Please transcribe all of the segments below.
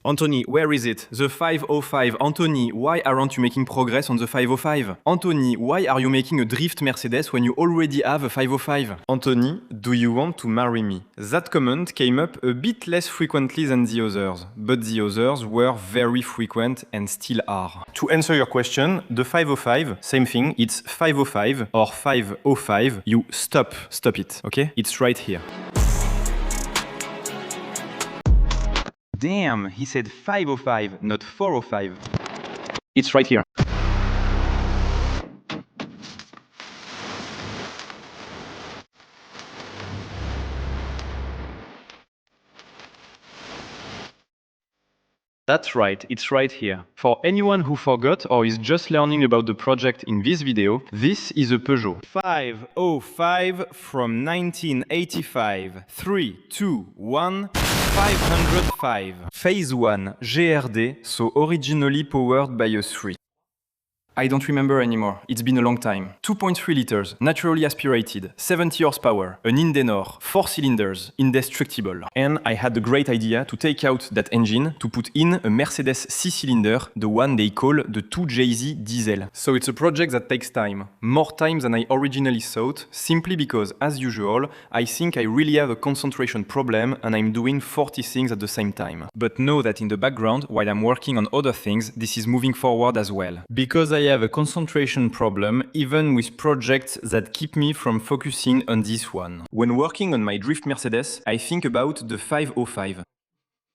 Anthony, where is it? The 505. Anthony, why aren't you making progress on the 505? Anthony, why are you making a drift Mercedes when you already have a 505? Anthony, do you want to marry me? That comment came up a bit less frequently than the others, but the others were very frequent and still are. To answer your question, the 505, same thing, it's 505 or 505. You stop it, okay? It's right here. Damn, he said 505, not 405. It's right here. That's right, it's right here. For anyone who forgot or is just learning about the project in this video, this is a Peugeot 505 from 1985. 3, 2, 1, 505. Phase 1, GRD, so originally powered by a 3. I don't remember anymore, it's been a long time. 2.3 liters, naturally aspirated, 70 horsepower, an Indenor, 4 cylinders, indestructible. And I had the great idea to take out that engine to put in a Mercedes C-cylinder, the one they call the 2JZ diesel. So it's a project that takes time, more time than I originally thought, simply because, as usual, I think I really have a concentration problem and I'm doing 40 things at the same time. But know that in the background, while I'm working on other things, this is moving forward as well. Because I have a concentration problem even with projects that keep me from focusing on this one. When working on my drift Mercedes, I think about the 505.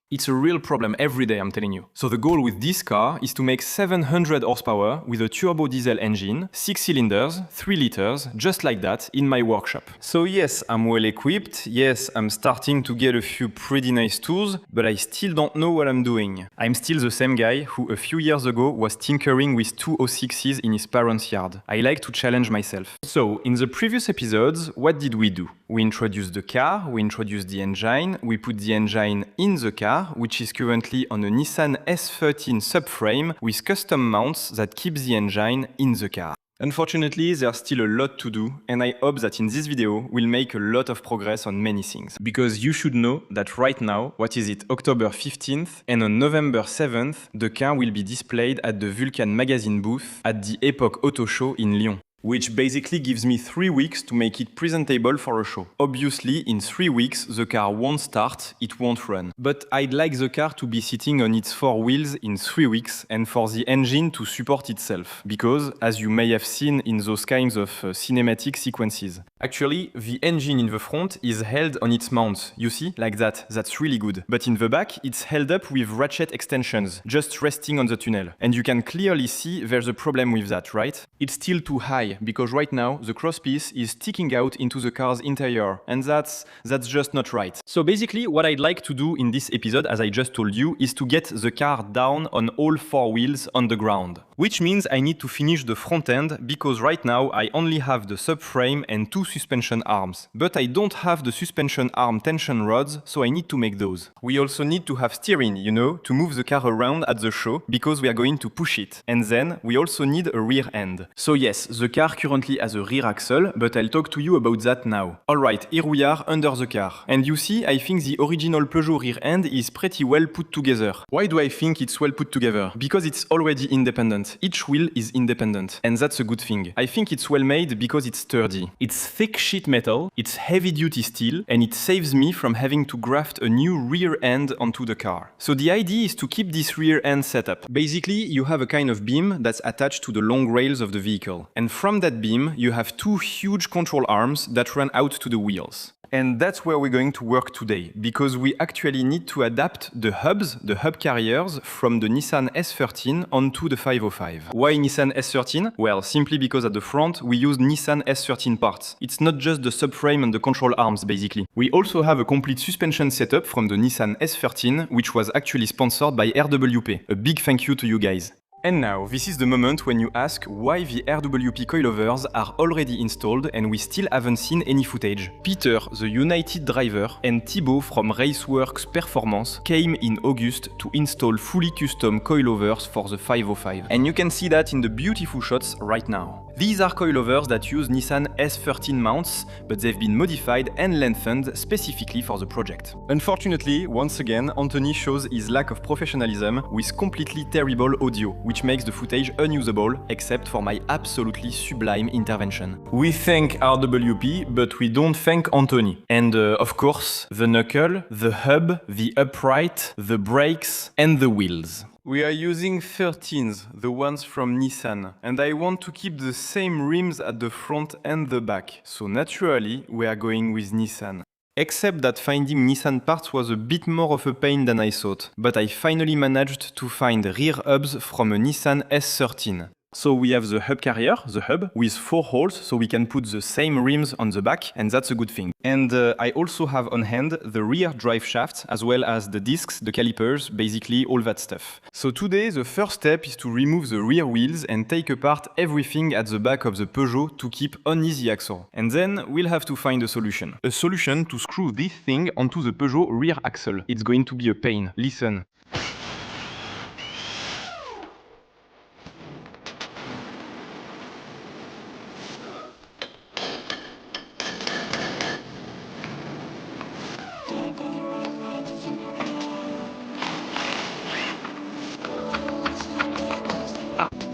It's a real problem every day, I'm telling you. So the goal with this car is to make 700 horsepower with a turbo diesel engine, 6 cylinders, 3 liters, just like that, in my workshop. So yes, I'm well equipped, yes, I'm starting to get a few pretty nice tools, but I still don't know what I'm doing. I'm still the same guy who a few years ago was tinkering with 206s in his parents' yard. I like to challenge myself. So, in the previous episodes, what did we do? We introduced the car, we introduced the engine, we put the engine in the car, which is currently on a Nissan S13 subframe with custom mounts that keep the engine in the car. Unfortunately, there's still a lot to do, and I hope that in this video we'll make a lot of progress on many things. Because you should know that right now, what is it, October 15th, and on November 7th, the car will be displayed at the Vulcan magazine booth at the Époque Auto Show in Lyon. Which basically gives me 3 weeks to make it presentable for a show. Obviously, in 3 weeks, the car won't start, it won't run. But I'd like the car to be sitting on its 4 wheels in 3 weeks and for the engine to support itself. Because, as you may have seen in those kinds of cinematic sequences, actually, the engine in the front is held on its mount. You see? Like that. That's really good. But in the back, it's held up with ratchet extensions, just resting on the tunnel. And you can clearly see there's a problem with that, right? It's still too high. Because right now, the crosspiece is sticking out into the car's interior, and that's just not right. So basically, what I'd like to do in this episode, as I just told you, is to get the car down on all 4 wheels on the ground. Which means I need to finish the front end, because right now I only have the subframe and 2 suspension arms. But I don't have the suspension arm tension rods, so I need to make those. We also need to have steering, you know, to move the car around at the show, because we are going to push it. And then, we also need a rear end. So yes, the car currently has a rear axle, but I'll talk to you about that now. Alright, here we are under the car. And you see, I think the original Peugeot rear end is pretty well put together. Why do I think it's well put together? Because it's already independent. Each wheel is independent, and that's a good thing. I think it's well made because it's sturdy. It's thick sheet metal, it's heavy duty steel, and it saves me from having to graft a new rear end onto the car. So the idea is to keep this rear end setup. Basically, you have a kind of beam that's attached to the long rails of the vehicle. And from that beam, you have 2 huge control arms that run out to the wheels. And that's where we're going to work today, because we actually need to adapt the hubs, the hub carriers, from the Nissan S13 onto the 505. Why Nissan S13? Well, simply because at the front, we use Nissan S13 parts. It's not just the subframe and the control arms, basically. We also have a complete suspension setup from the Nissan S13, which was actually sponsored by RWP. A big thank you to you guys. And now, this is the moment when you ask why the RWP coilovers are already installed and we still haven't seen any footage. Peter, the United driver, and Thibaut from Raceworks Performance came in August to install fully custom coilovers for the 505. And you can see that in the beautiful shots right now. These are coilovers that use Nissan S13 mounts, but they've been modified and lengthened specifically for the project. Unfortunately, once again, Anthony shows his lack of professionalism with completely terrible audio, which makes the footage unusable, except for my absolutely sublime intervention. We thank RWP, but we don't thank Anthony. And of course, the knuckle, the hub, the upright, the brakes, and the wheels. We are using 13s, the ones from Nissan, and I want to keep the same rims at the front and the back, so naturally we are going with Nissan. Except that finding Nissan parts was a bit more of a pain than I thought, but I finally managed to find rear hubs from a Nissan S13. So we have the hub carrier, the hub, with 4 holes, so we can put the same rims on the back, and that's a good thing. And I also have on hand the rear drive shaft, as well as the discs, the calipers, basically all that stuff. So today the first step is to remove the rear wheels and take apart everything at the back of the Peugeot to keep only the axle. And then we'll have to find a solution. A solution to screw this thing onto the Peugeot rear axle. It's going to be a pain. Listen.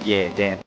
Yeah, damn.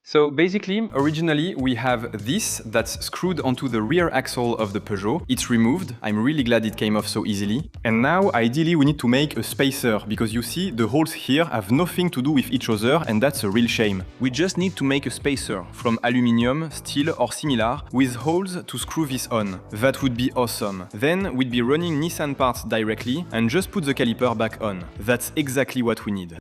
So basically, originally we have this that's screwed onto the rear axle of the Peugeot. It's removed. I'm really glad it came off so easily. And now, ideally, we need to make a spacer, because you see, the holes here have nothing to do with each other, and that's a real shame. We just need to make a spacer from aluminium, steel or similar, with holes to screw this on. That would be awesome. Then we'd be running Nissan parts directly and just put the caliper back on. That's exactly what we need.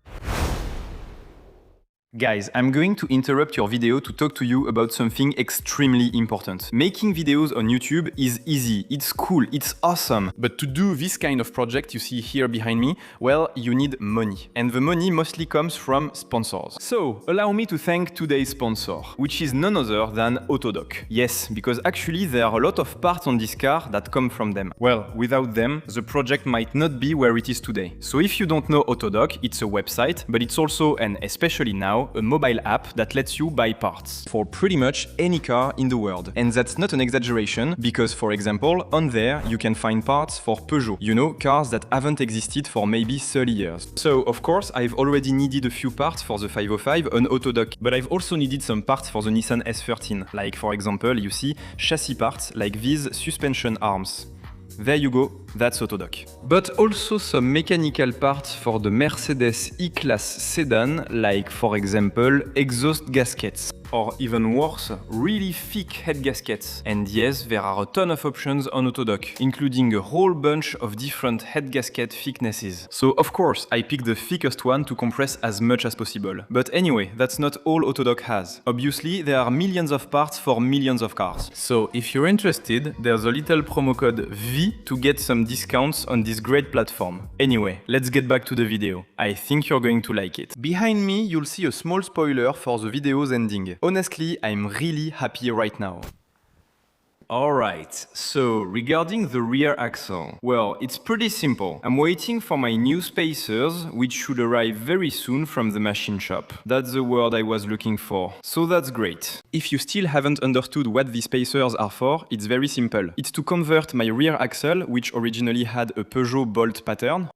Guys, I'm going to interrupt your video to talk to you about something extremely important. Making videos on YouTube is easy, it's cool, it's awesome. But to do this kind of project you see here behind me, well, you need money. And the money mostly comes from sponsors. So, allow me to thank today's sponsor, which is none other than Autodoc. Yes, because actually there are a lot of parts on this car that come from them. Well, without them, the project might not be where it is today. So if you don't know Autodoc, it's a website, but it's also, and especially now, a mobile app that lets you buy parts for pretty much any car in the world. And that's not an exaggeration, because for example, on there you can find parts for Peugeot. You know, cars that haven't existed for maybe 30 years. So of course, I've already needed a few parts for the 505 on Autodoc, but I've also needed some parts for the Nissan S13. Like for example, you see chassis parts like these suspension arms. There you go, that's Autodoc. But also some mechanical parts for the Mercedes E-Class sedan, like for example exhaust gaskets. Or even worse, really thick head gaskets. And yes, there are a ton of options on Autodoc, including a whole bunch of different head gasket thicknesses. So of course, I picked the thickest one to compress as much as possible. But anyway, that's not all Autodoc has. Obviously, there are millions of parts for millions of cars. So if you're interested, there's a little promo code V to get some discounts on this great platform. Anyway, let's get back to the video. I think you're going to like it. Behind me, you'll see a small spoiler for the video's ending. Honestly, I'm really happy right now. Alright, so regarding the rear axle, well, it's pretty simple. I'm waiting for my new spacers, which should arrive very soon from the machine shop. That's the word I was looking for. So that's great. If you still haven't understood what these spacers are for, it's very simple. It's to convert my rear axle, which originally had a Peugeot bolt pattern,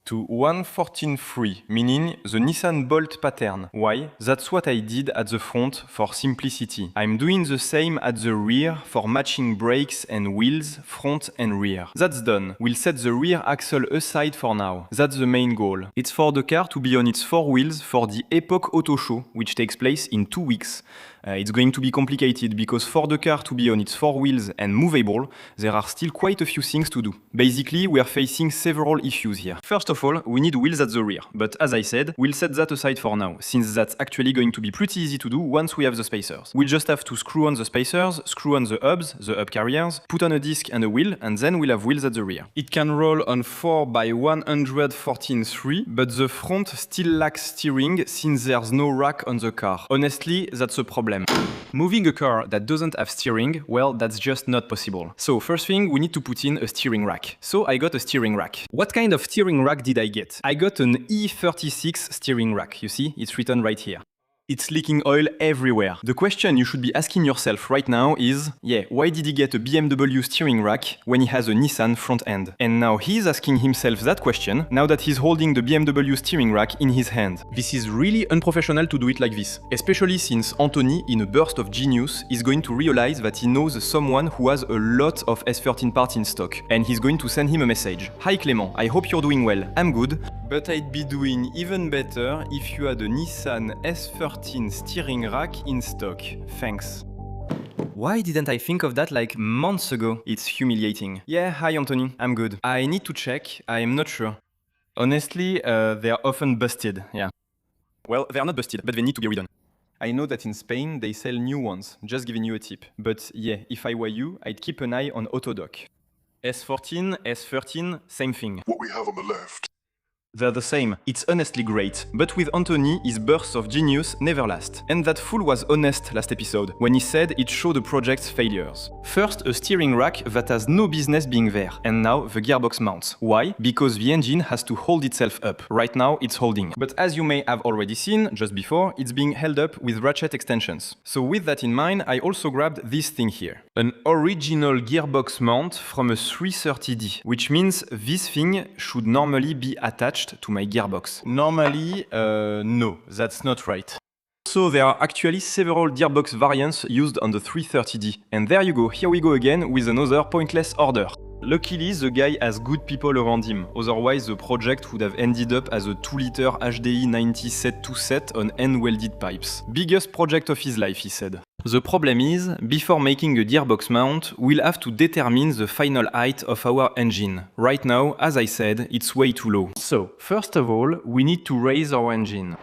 to 114.3, meaning the Nissan Bolt pattern. Why? That's what I did at the front for simplicity. I'm doing the same at the rear for matching brakes and wheels, front and rear. That's done. We'll set the rear axle aside for now. That's the main goal. It's for the car to be on its 4 wheels for the Époque Auto Show, which takes place in 2 weeks. It's going to be complicated because for the car to be on its 4 wheels and movable, there are still quite a few things to do. Basically, we are facing several issues here. First of all, we need wheels at the rear, but as I said, we'll set that aside for now, since that's actually going to be pretty easy to do once we have the spacers. We'll just have to screw on the spacers, screw on the hubs, the hub carriers, put on a disc and a wheel, and then we'll have wheels at the rear. It can roll on 4 by 114.3, but the front still lacks steering since there's no rack on the car. Honestly, that's a problem. problem. Moving a car that doesn't have steering, well, that's just not possible. So first thing, we need to put in a steering rack. So I got a steering rack. What kind of steering rack did I get? I got an E36 steering rack. You see, it's written right here. It's leaking oil everywhere. The question you should be asking yourself right now is, why did he get a BMW steering rack when he has a Nissan front end? And now he's asking himself that question now that he's holding the BMW steering rack in his hand. This is really unprofessional to do it like this, especially since Anthony, in a burst of genius, is going to realize that he knows someone who has a lot of S13 parts in stock, and he's going to send him a message. Hi Clément, I hope you're doing well. I'm good, but I'd be doing even better if you had a Nissan S13 steering rack in stock. Thanks. Why didn't I think of that like months ago? It's humiliating. Yeah, hi Anthony, I'm good. I need to check, I'm not sure. Honestly, they are often busted, yeah. Well, they are not busted, but they need to be redone. I know that in Spain they sell new ones, just giving you a tip. But yeah, if I were you, I'd keep an eye on Autodoc. S14, S13, same thing. What we have on the left. They're the same. It's honestly great. But with Anthony, his bursts of genius never last. And that fool was honest last episode, when he said it showed the project's failures. First, a steering rack that has no business being there. And now, the gearbox mounts. Why? Because the engine has to hold itself up. Right now, it's holding. But as you may have already seen, just before, it's being held up with ratchet extensions. So with that in mind, I also grabbed this thing here. An original gearbox mount from a 330D, which means this thing should normally be attached to my gearbox. Normally, no, that's not right. So there are actually several gearbox variants used on the 330D. And there you go, here we go again with another pointless order. Luckily, the guy has good people around him, otherwise the project would have ended up as a 2-liter HDI 90 set-to-set on end-welded pipes. Biggest project of his life, he said. The problem is, before making a gearbox mount, we'll have to determine the final height of our engine. Right now, as I said, it's way too low. So, first of all, we need to raise our engine.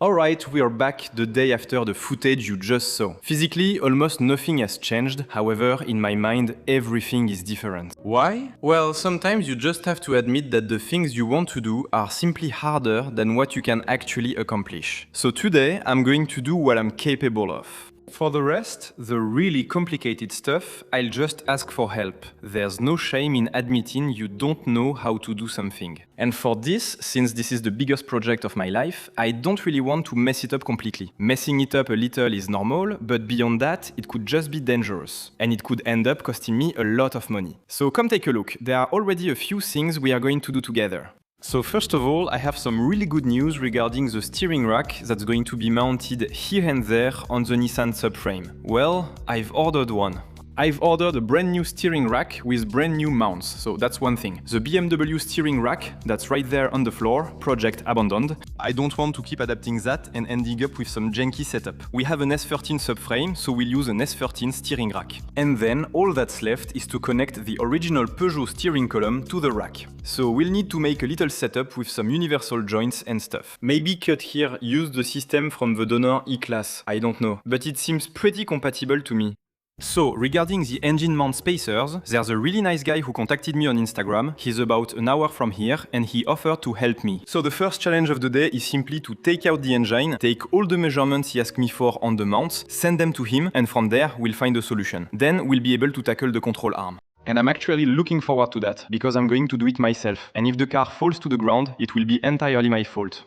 Alright, we are back the day after the footage you just saw. Physically, almost nothing has changed, however, in my mind, everything is different. Why? Well, sometimes you just have to admit that the things you want to do are simply harder than what you can actually accomplish. So today, I'm going to do what I'm capable of. For the rest, the really complicated stuff, I'll just ask for help. There's no shame in admitting you don't know how to do something. And for this, since this is the biggest project of my life, I don't really want to mess it up completely. Messing it up a little is normal, but beyond that, it could just be dangerous. And it could end up costing me a lot of money. So come take a look. There are already a few things we are going to do together. So first of all, I have some really good news regarding the steering rack that's going to be mounted here and there on the Nissan subframe. Well, I've ordered one. I've ordered a brand new steering rack with brand new mounts, so that's one thing. The BMW steering rack, that's right there on the floor, project abandoned. I don't want to keep adapting that and ending up with some janky setup. We have an S13 subframe, so we'll use an S13 steering rack. And then all that's left is to connect the original Peugeot steering column to the rack. So we'll need to make a little setup with some universal joints and stuff. Maybe cut here, use the system from the donor E-Class, I don't know. But it seems pretty compatible to me. So, regarding the engine mount spacers, there's a really nice guy who contacted me on Instagram. He's about an hour from here and he offered to help me. So the first challenge of the day is simply to take out the engine, take all the measurements he asked me for on the mounts, send them to him, and from there we'll find a solution. Then we'll be able to tackle the control arm. And I'm actually looking forward to that, because I'm going to do it myself. And if the car falls to the ground, it will be entirely my fault.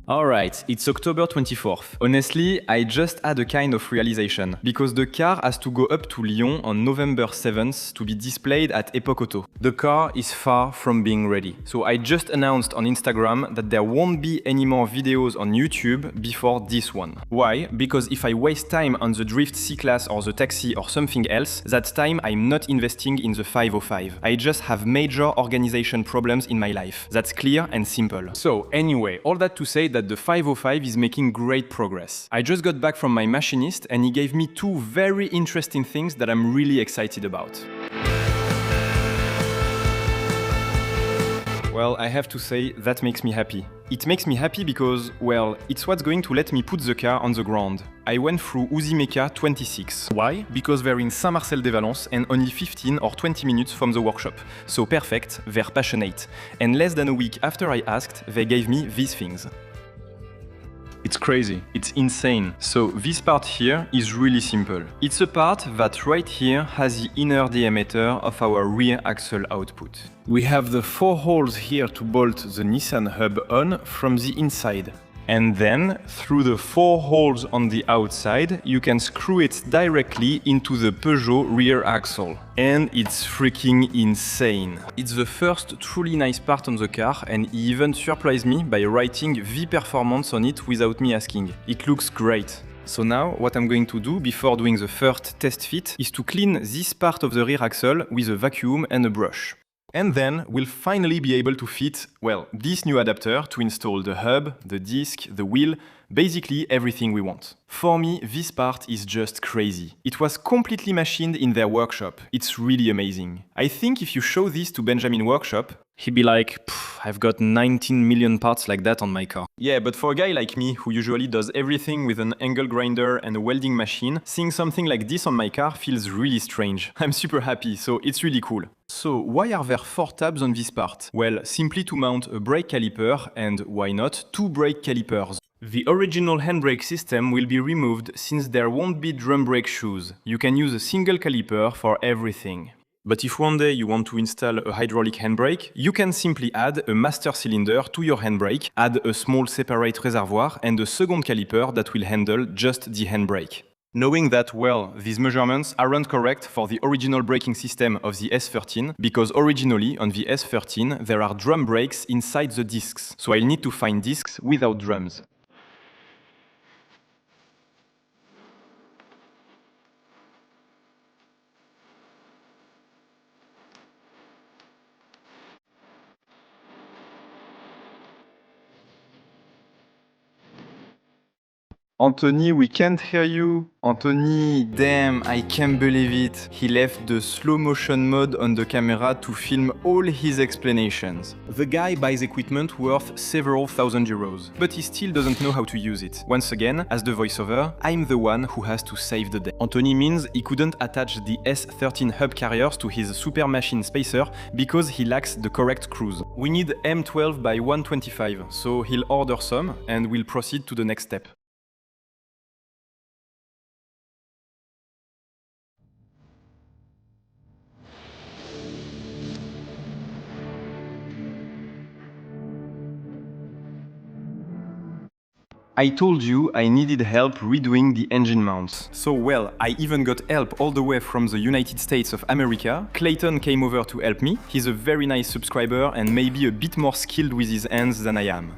Alright, it's October 24th. Honestly, I just had a kind of realization, because the car has to go up to Lyon on November 7th to be displayed at Époque Auto. The car is far from being ready. So I just announced on Instagram that there won't be any more videos on YouTube before this one. Why? Because if I waste time on the Drift C-Class or the Taxi or something else, that time I'm not investing in the 505. I just have major organization problems in my life. That's clear and simple. So anyway, all that to say that the 505 is making great progress. I just got back from my machinist and he gave me two very interesting things that I'm really excited about. Well, I have to say, that makes me happy. It makes me happy because, well, it's what's going to let me put the car on the ground. I went through Uzi Mecha 26. Why? Because they're in Saint-Marcel-des-Valence and only 15 or 20 minutes from the workshop. So perfect, they're passionate. And less than a week after I asked, they gave me these things. It's crazy, it's insane. So this part here is really simple. It's a part that right here has the inner diameter of our rear axle output. We have the 4 holes here to bolt the Nissan hub on from the inside. And then, through the 4 holes on the outside, you can screw it directly into the Peugeot rear axle. And it's freaking insane. It's the first truly nice part on the car, and he even surprised me by writing V performance on it without me asking. It looks great. So now, what I'm going to do before doing the first test fit is to clean this part of the rear axle with a vacuum and a brush. And then we'll finally be able to fit, well, this new adapter to install the hub, the disc, the wheel, basically everything we want. For me, this part is just crazy. It was completely machined in their workshop. It's really amazing. I think if you show this to Benjamin workshop, he'd be like, I've got 19 million parts like that on my car. Yeah, but for a guy like me, who usually does everything with an angle grinder and a welding machine, seeing something like this on my car feels really strange. I'm super happy, so it's really cool. So why are there 4 tabs on this part? Well, simply to mount a brake caliper and, why not, 2 brake calipers. The original handbrake system will be removed since there won't be drum brake shoes. You can use a single caliper for everything. But if one day you want to install a hydraulic handbrake, you can simply add a master cylinder to your handbrake, add a small separate reservoir and a second caliper that will handle just the handbrake. Knowing that, well, these measurements aren't correct for the original braking system of the S13, because originally on the S13 there are drum brakes inside the discs, so I'll need to find discs without drums. Anthony, we can't hear you. Anthony, damn, I can't believe it. He left the slow motion mode on the camera to film all his explanations. The guy buys equipment worth several thousand euros, but he still doesn't know how to use it. Once again, as the voiceover, I'm the one who has to save the day. Anthony means he couldn't attach the S13 hub carriers to his super machine spacer because he lacks the correct cruise. We need M12 by 125, so he'll order some and we'll proceed to the next step. I told you I needed help redoing the engine mounts. So well, I even got help all the way from the United States of America. Clayton came over to help me. He's a very nice subscriber and maybe a bit more skilled with his hands than I am.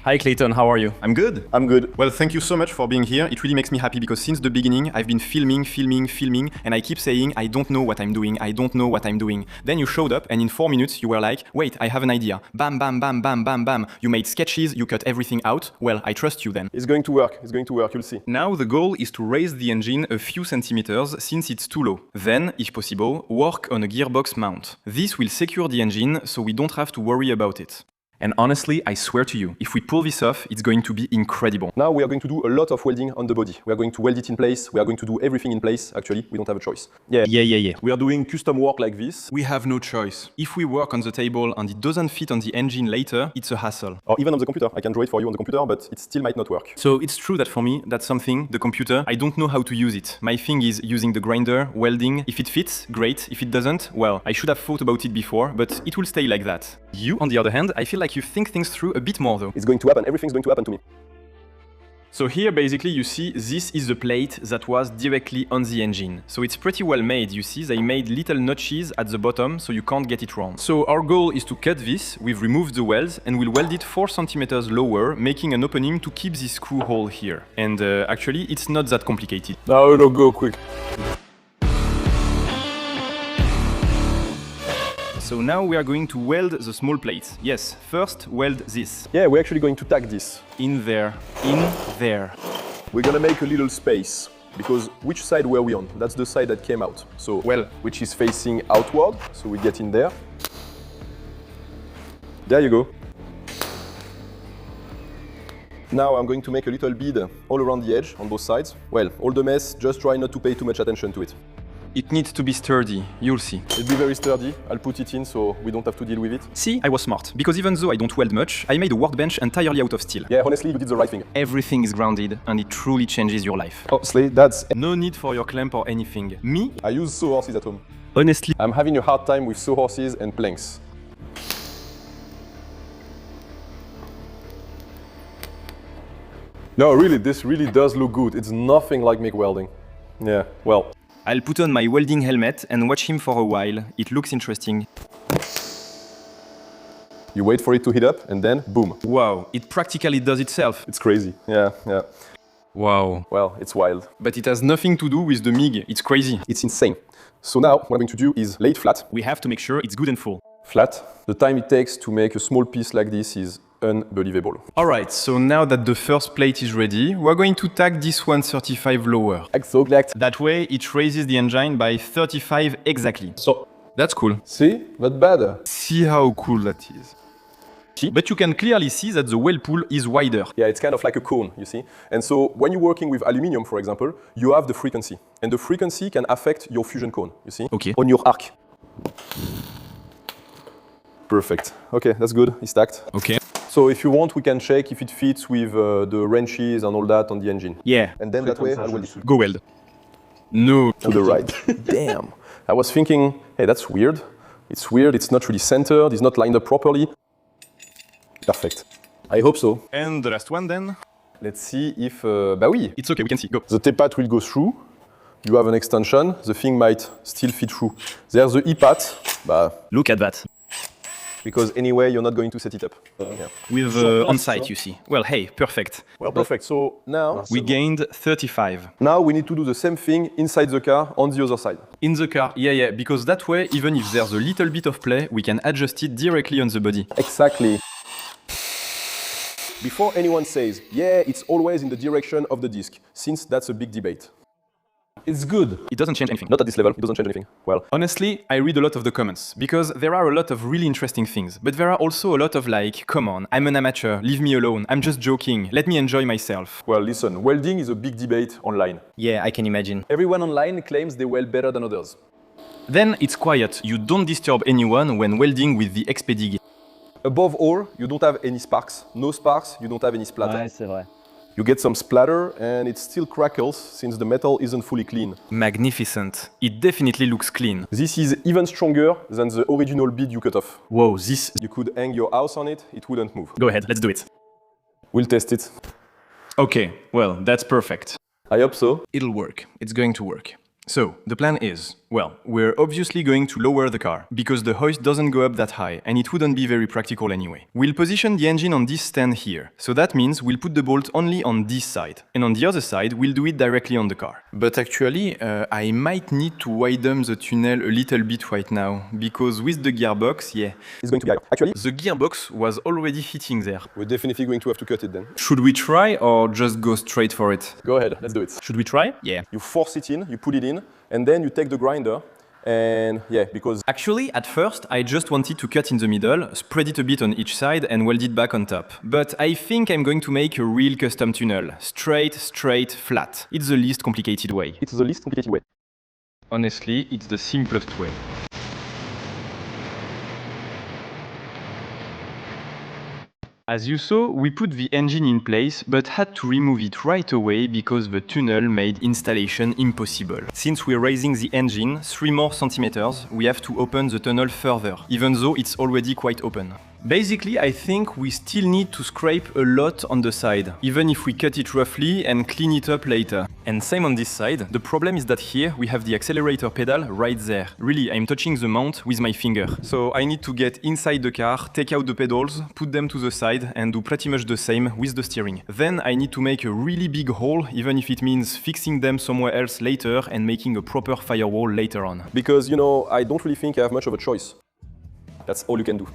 Hi Clayton, how are you? I'm good. I'm good. Well, thank you so much for being here. It really makes me happy because since the beginning I've been filming, and I keep saying I don't know what I'm doing, I don't know what I'm doing. Then you showed up and in 4 minutes you were like, wait, I have an idea. Bam, bam, bam, bam, bam, bam. You made sketches, you cut everything out. Well, I trust you then. It's going to work, you'll see. Now the goal is to raise the engine a few centimeters since it's too low. Then, if possible, work on a gearbox mount. This will secure the engine so we don't have to worry about it. And honestly, I swear to you, if we pull this off, it's going to be incredible. Now we are going to do a lot of welding on the body. We are going to weld it in place, we are going to do everything in place. Actually, we don't have a choice. Yeah. We are doing custom work like this. We have no choice. If we work on the table and it doesn't fit on the engine later, it's a hassle. Or even on the computer. I can draw it for you on the computer, but it still might not work. So it's true that for me, that's something, the computer, I don't know how to use it. My thing is using the grinder, welding. If it fits, great. If it doesn't, well, I should have thought about it before, but it will stay like that. You, on the other hand, I feel like you think things through a bit more though. It's going to happen, everything's going to happen to me. So here basically you see this is the plate that was directly on the engine. So it's pretty well made, you see they made little notches at the bottom so you can't get it wrong. So our goal is to cut this, we've removed the welds and we'll weld it 4 centimeters lower, making an opening to keep this screw hole here. And actually it's not that complicated. No, don't go quick. So now we are going to weld the small plate. Yes, first weld this. Yeah, we're actually going to tack this. In there. We're gonna make a little space. Because which side were we on? That's the side that came out. So, well, which is facing outward. So we get in there. There you go. Now I'm going to make a little bead all around the edge on both sides. Well, all the mess, just try not to pay too much attention to it. It needs to be sturdy, you'll see. It'll be very sturdy. I'll put it in so we don't have to deal with it. See, I was smart, because even though I don't weld much, I made a workbench entirely out of steel. Yeah, honestly, you did the right thing. Everything is grounded, and it truly changes your life. Honestly, that's... No need for your clamp or anything. Me? I use sawhorses at home. Honestly, I'm having a hard time with sawhorses and planks. No, really, this really does look good. It's nothing like MIG welding. Yeah, well. I'll put on my welding helmet and watch him for a while. It looks interesting. You wait for it to heat up and then boom. Wow, it practically does itself. It's crazy. Yeah. Wow. Well, it's wild. But it has nothing to do with the MIG. It's crazy. It's insane. So now what I'm going to do is lay it flat. We have to make sure it's good and full. Flat. The time it takes to make a small piece like this is unbelievable. Alright, so now that the first plate is ready, we're going to tack this 135 lower. I'm so glad. That way, it raises the engine by 35 exactly. So, that's cool. see? Not bad. See how cool that is. But you can clearly see that the well pool is wider. Yeah, it's kind of like a cone, you see? And so when you're working with aluminum, for example, you have the frequency. And the frequency can affect your fusion cone, you see? Okay. On your arc. Perfect. Okay, that's good. It's stacked. Okay. So if you want, we can check if it fits with the wrenches and all that on the engine. Yeah. And then that way, I will Go weld. No. to the right. Damn. I was thinking, hey, that's weird. It's weird. It's not really centered. It's not lined up properly. Perfect. I hope so. And the last one then? Let's see if... bah oui. It's okay, we can see. Go. The T-pat will go through. You have an extension. The thing might still fit through. There's the E-pat. Bah, Look at that. because anyway, you're not going to set it up. Yeah. With on-site, you see. Well, hey, perfect. Well, perfect. So now We gained 35. we need to do the same thing inside the car on the other side. In the car, yeah, because that way, even if there's a little bit of play, we can adjust it directly on the body. Exactly. Before anyone says, yeah, it's always in the direction of the disc, since that's a big debate. It's good. It doesn't change anything. Not at this level, it doesn't change anything. Well, Honestly, I read a lot of the comments, because there are a lot of really interesting things, but there are also a lot of like, come on, I'm an amateur, leave me alone, I'm just joking, let me enjoy myself. listen, welding is a big debate online. Yeah, I can imagine. Everyone online claims they weld better than others. Then it's quiet, you don't disturb anyone when welding with the Expedig. Above all, you don't have any sparks. No sparks, you don't have any splatter. Ouais, c'est vrai. You get some splatter and it still crackles since the metal isn't fully clean. Magnificent. It definitely looks clean. This is even stronger than the original bead you cut off. Whoa, this... You could hang your house on it, it wouldn't move. Go ahead, let's do it. We'll test it. Okay, well, that's perfect. I hope so. It'll work. It's going to work. So, the plan is, well, we're obviously going to lower the car, because the hoist doesn't go up that high, and it wouldn't be very practical anyway. We'll position the engine on this stand here, so that means we'll put the bolt only on this side, and on the other side, we'll do it directly on the car. But actually, I might need to widen the tunnel a little bit right now, because with the gearbox, yeah, It's going to be higher. Actually, the gearbox was already fitting there. we're definitely going to have to cut it then. Should we try, or just go straight for it? Go ahead, let's do it. Should we try? Yeah. You force it in, you put it in, and then you take the grinder, and yeah, because Actually, at first, I just wanted to cut in the middle, spread it a bit on each side, and weld it back on top. But I think I'm going to make a real custom tunnel. Straight, flat. It's the least complicated way. it's the least complicated way. Honestly, it's the simplest way. As you saw, we put the engine in place, but had to remove it right away because the tunnel made installation impossible. Since we're raising the engine 3 more centimeters, we have to open the tunnel further, even though it's already quite open. Basically, I think we still need to scrape a lot on the side, even if we cut it roughly and clean it up later. And same on this side. The problem is that here we have the accelerator pedal right there. Really, I'm touching the mount with my finger. So I need to get inside the car, take out the pedals, put them to the side, and do pretty much the same with the steering. Then I need to make a really big hole, even if it means fixing them somewhere else later and making a proper firewall later on. Because, you know, I don't really think I have much of a choice. That's all you can do.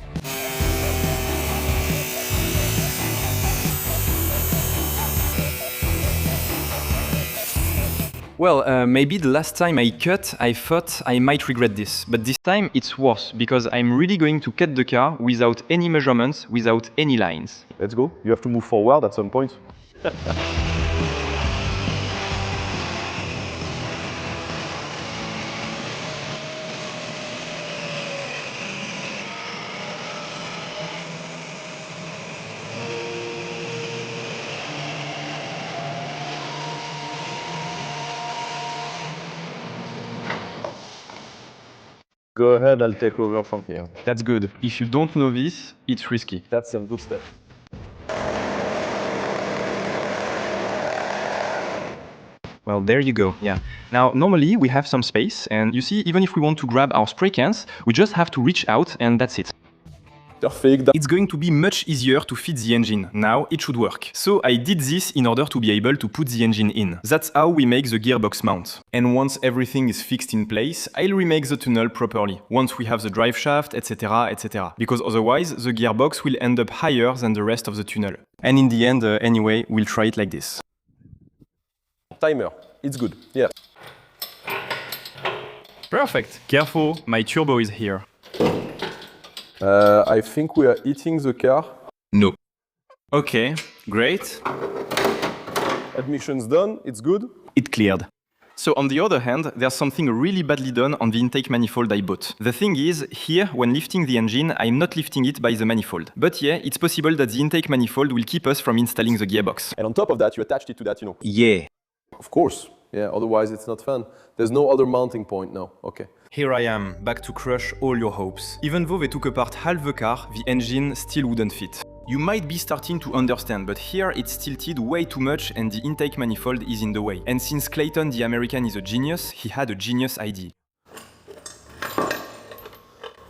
Well, maybe the last time I cut, I thought I might regret this. But this time it's worse, because I'm really going to cut the car without any measurements, without any lines. Let's go. You have to move forward at some point. Go ahead, I'll take over from here. That's good. If you don't know this, it's risky. That's some good stuff. Well, there you go, yeah. Now, normally we have some space, and you see, even if we want to grab our spray cans, we just have to reach out, and that's it. Perfect. It's going to be much easier to fit the engine. Now it should work. So I did this in order to be able to put the engine in. That's how we make the gearbox mount. And once everything is fixed in place, I'll remake the tunnel properly. Once we have the drive shaft, etc, etc. Because otherwise, the gearbox will end up higher than the rest of the tunnel. And in the end, anyway, we'll try it like this. Timer. It's good. Yeah. Perfect. Careful, my turbo is here. I think we are hitting the car. No. Okay, great. Admission's done, it's good. It cleared. So on the other hand, there's something really badly done on the intake manifold I bought. The thing is, here, when lifting the engine, I'm not lifting it by the manifold. But yeah, it's possible that the intake manifold will keep us from installing the gearbox. And on top of that, you attached it to that, Yeah. Of course. Yeah, otherwise it's not fun. There's no other mounting point now. Okay. Here I am, back to crush all your hopes. Even though they took apart half the car, the engine still wouldn't fit. You might be starting to understand, but here it's tilted way too much and the intake manifold is in the way. And since Clayton the American is a genius, he had a genius idea.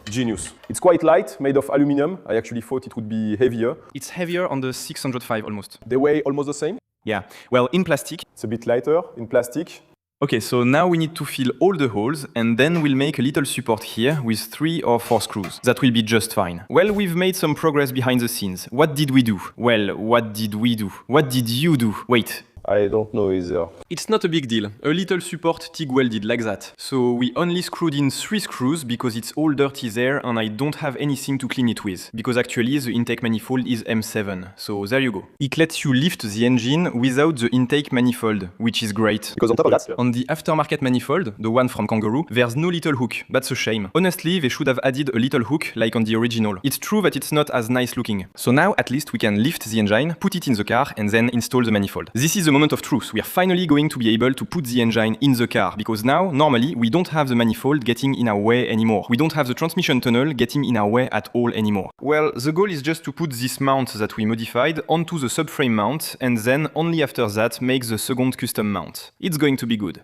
Genius. It's quite light, made of aluminum. I actually thought it would be heavier. It's heavier on the 605 almost. They weigh almost the same. Yeah, well, in plastic. It's a bit lighter in plastic. Okay, so now we need to fill all the holes and then we'll make a little support here with 3 or 4 screws. That will be just fine. Well, we've made some progress behind the scenes. What did we do? Well, what did we do? What did you do? Wait. I don't know either. It's not a big deal. A little support TIG welded like that. So we only screwed in 3 screws because it's all dirty there and I don't have anything to clean it with. Because actually the intake manifold is M7. So there you go. It lets you lift the engine without the intake manifold, which is great. Because on top of that, on the aftermarket manifold, the one from Kangaroo, there's no little hook. That's a shame. Honestly, they should have added a little hook like on the original. It's true that it's not as nice looking. So now at least we can lift the engine, put it in the car and then install the manifold. This is the moment of truth. We are finally going to be able to put the engine in the car because now, normally, we don't have the manifold getting in our way anymore. We don't have the transmission tunnel getting in our way at all anymore. Well, the goal is just to put this mount that we modified onto the subframe mount and then only after that make the second custom mount. It's going to be good.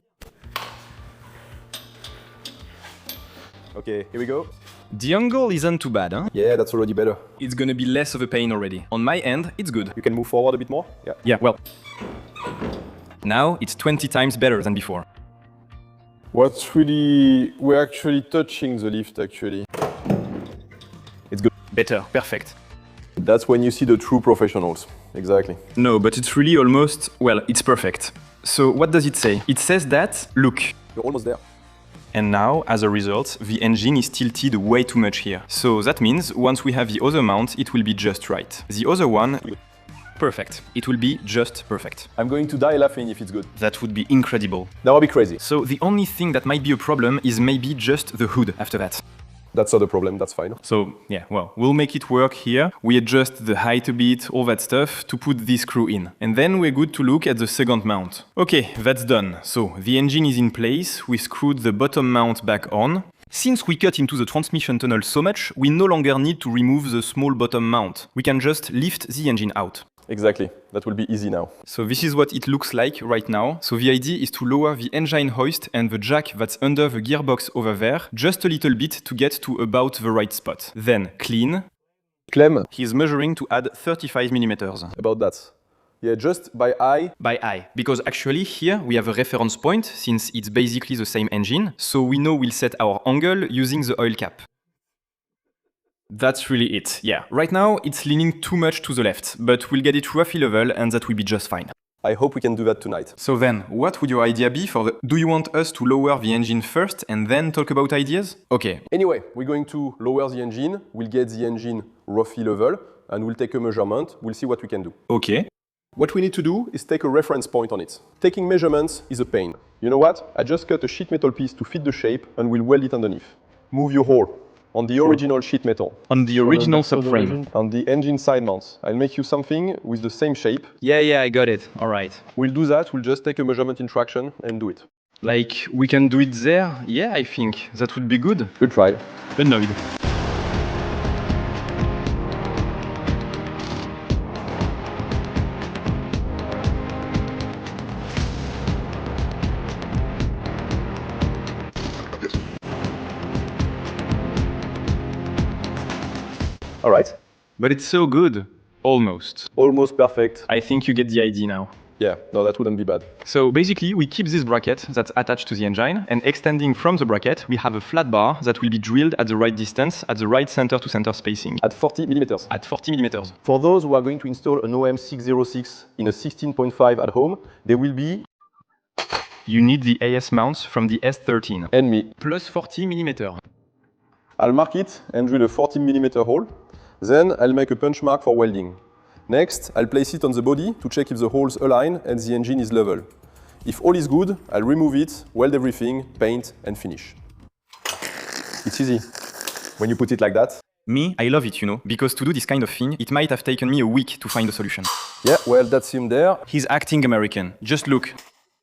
Okay, here we go. The angle isn't too bad, huh? Yeah, that's already better. It's gonna be less of a pain already. On my end, it's good. You can move forward a bit more? Yeah. Yeah, well. Now it's 20 times better than before. We're actually touching the lift actually. It's good. Better, perfect. That's when you see the true professionals. Exactly. No, but it's really almost, well, it's perfect. So what does it say? It says that, look. You're almost there. And now, as a result, the engine is tilted way too much here. So that means, once we have the other mount, it will be just right. The other one, perfect. It will be just perfect. I'm going to die laughing if it's good. That would be incredible. That would be crazy. So the only thing that might be a problem is maybe just the hood after that. That's not a problem, that's fine. So yeah, well, we'll make it work here. We adjust the height a bit, all that stuff, to put this screw in. And then we're good to look at the second mount. Okay, that's done. So the engine is in place, we screwed the bottom mount back on. Since we cut into the transmission tunnel so much, we no longer need to remove the small bottom mount. We can just lift the engine out. Exactly, that will be easy now. So this is what it looks like right now. So the idea is to lower the engine hoist and the jack that's under the gearbox over there just a little bit to get to about the right spot. Then clean. Clem. He's measuring to add 35 millimeters. About that. Yeah, just by eye. By eye. Because actually here we have a reference point since it's basically the same engine. So we know we'll set our angle using the oil cap. That's really it, yeah. Right now, it's leaning too much to the left, but we'll get it roughly level and that will be just fine. I hope we can do that tonight. So then, what would your idea be for the... Do you want us to lower the engine first and then talk about ideas? Okay. Anyway, we're going to lower the engine, we'll get the engine roughly level, and we'll take a measurement, we'll see what we can do. Okay. What we need to do is take a reference point on it. Taking measurements is a pain. You know what? I just cut a sheet metal piece to fit the shape and we'll weld it underneath. Move your hole on the original sheet metal. On the original subframe. On the engine side mounts. I'll make you something with the same shape. Yeah, I got it. All right. We'll do that, we'll just take a measurement in traction and do it. Like, we can do it there? Yeah, I think. That would be good. Good try. Annoyed. All right. But it's so good. Almost. Almost perfect. I think you get the idea now. Yeah, no, that wouldn't be bad. So basically, we keep this bracket that's attached to the engine, and extending from the bracket, we have a flat bar that will be drilled at the right distance, at the right center-to-center spacing. At 40 millimeters. At 40 millimeters. For those who are going to install an OM606 in a 16.5 at home, there will be... You need the AS mounts from the S13. And me. Plus 40 millimeter. I'll mark it and drill a 40 millimeter hole. Then I'll make a punch mark for welding. Next, I'll place it on the body to check if the holes align and the engine is level. If all is good, I'll remove it, weld everything, paint, and finish. It's easy when you put it like that. Me, I love it, you know, because to do this kind of thing, it might have taken me a week to find a solution. Yeah, well, that's him there. He's acting American. Just look.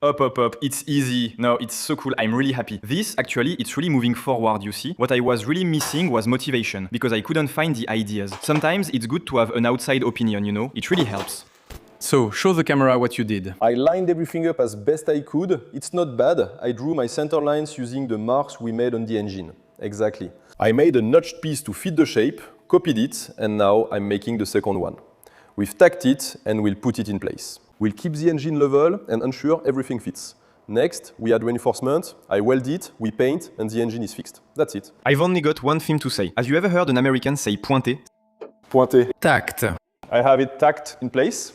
Up, it's easy. No, it's so cool, I'm really happy. This, actually, it's really moving forward, you see. What I was really missing was motivation, because I couldn't find the ideas. Sometimes it's good to have an outside opinion, you know, it really helps. So, show the camera what you did. I lined everything up as best I could. It's not bad. I drew my center lines using the marks we made on the engine. Exactly. I made a notched piece to fit the shape, copied it, and now I'm making the second one. We've tacked it and we'll put it in place. We'll keep the engine level and ensure everything fits. Next, we add reinforcement, I weld it, we paint, and the engine is fixed. That's it. I've only got one thing to say. Have you ever heard an American say pointer? Pointé. Tacked. I have it tacked in place.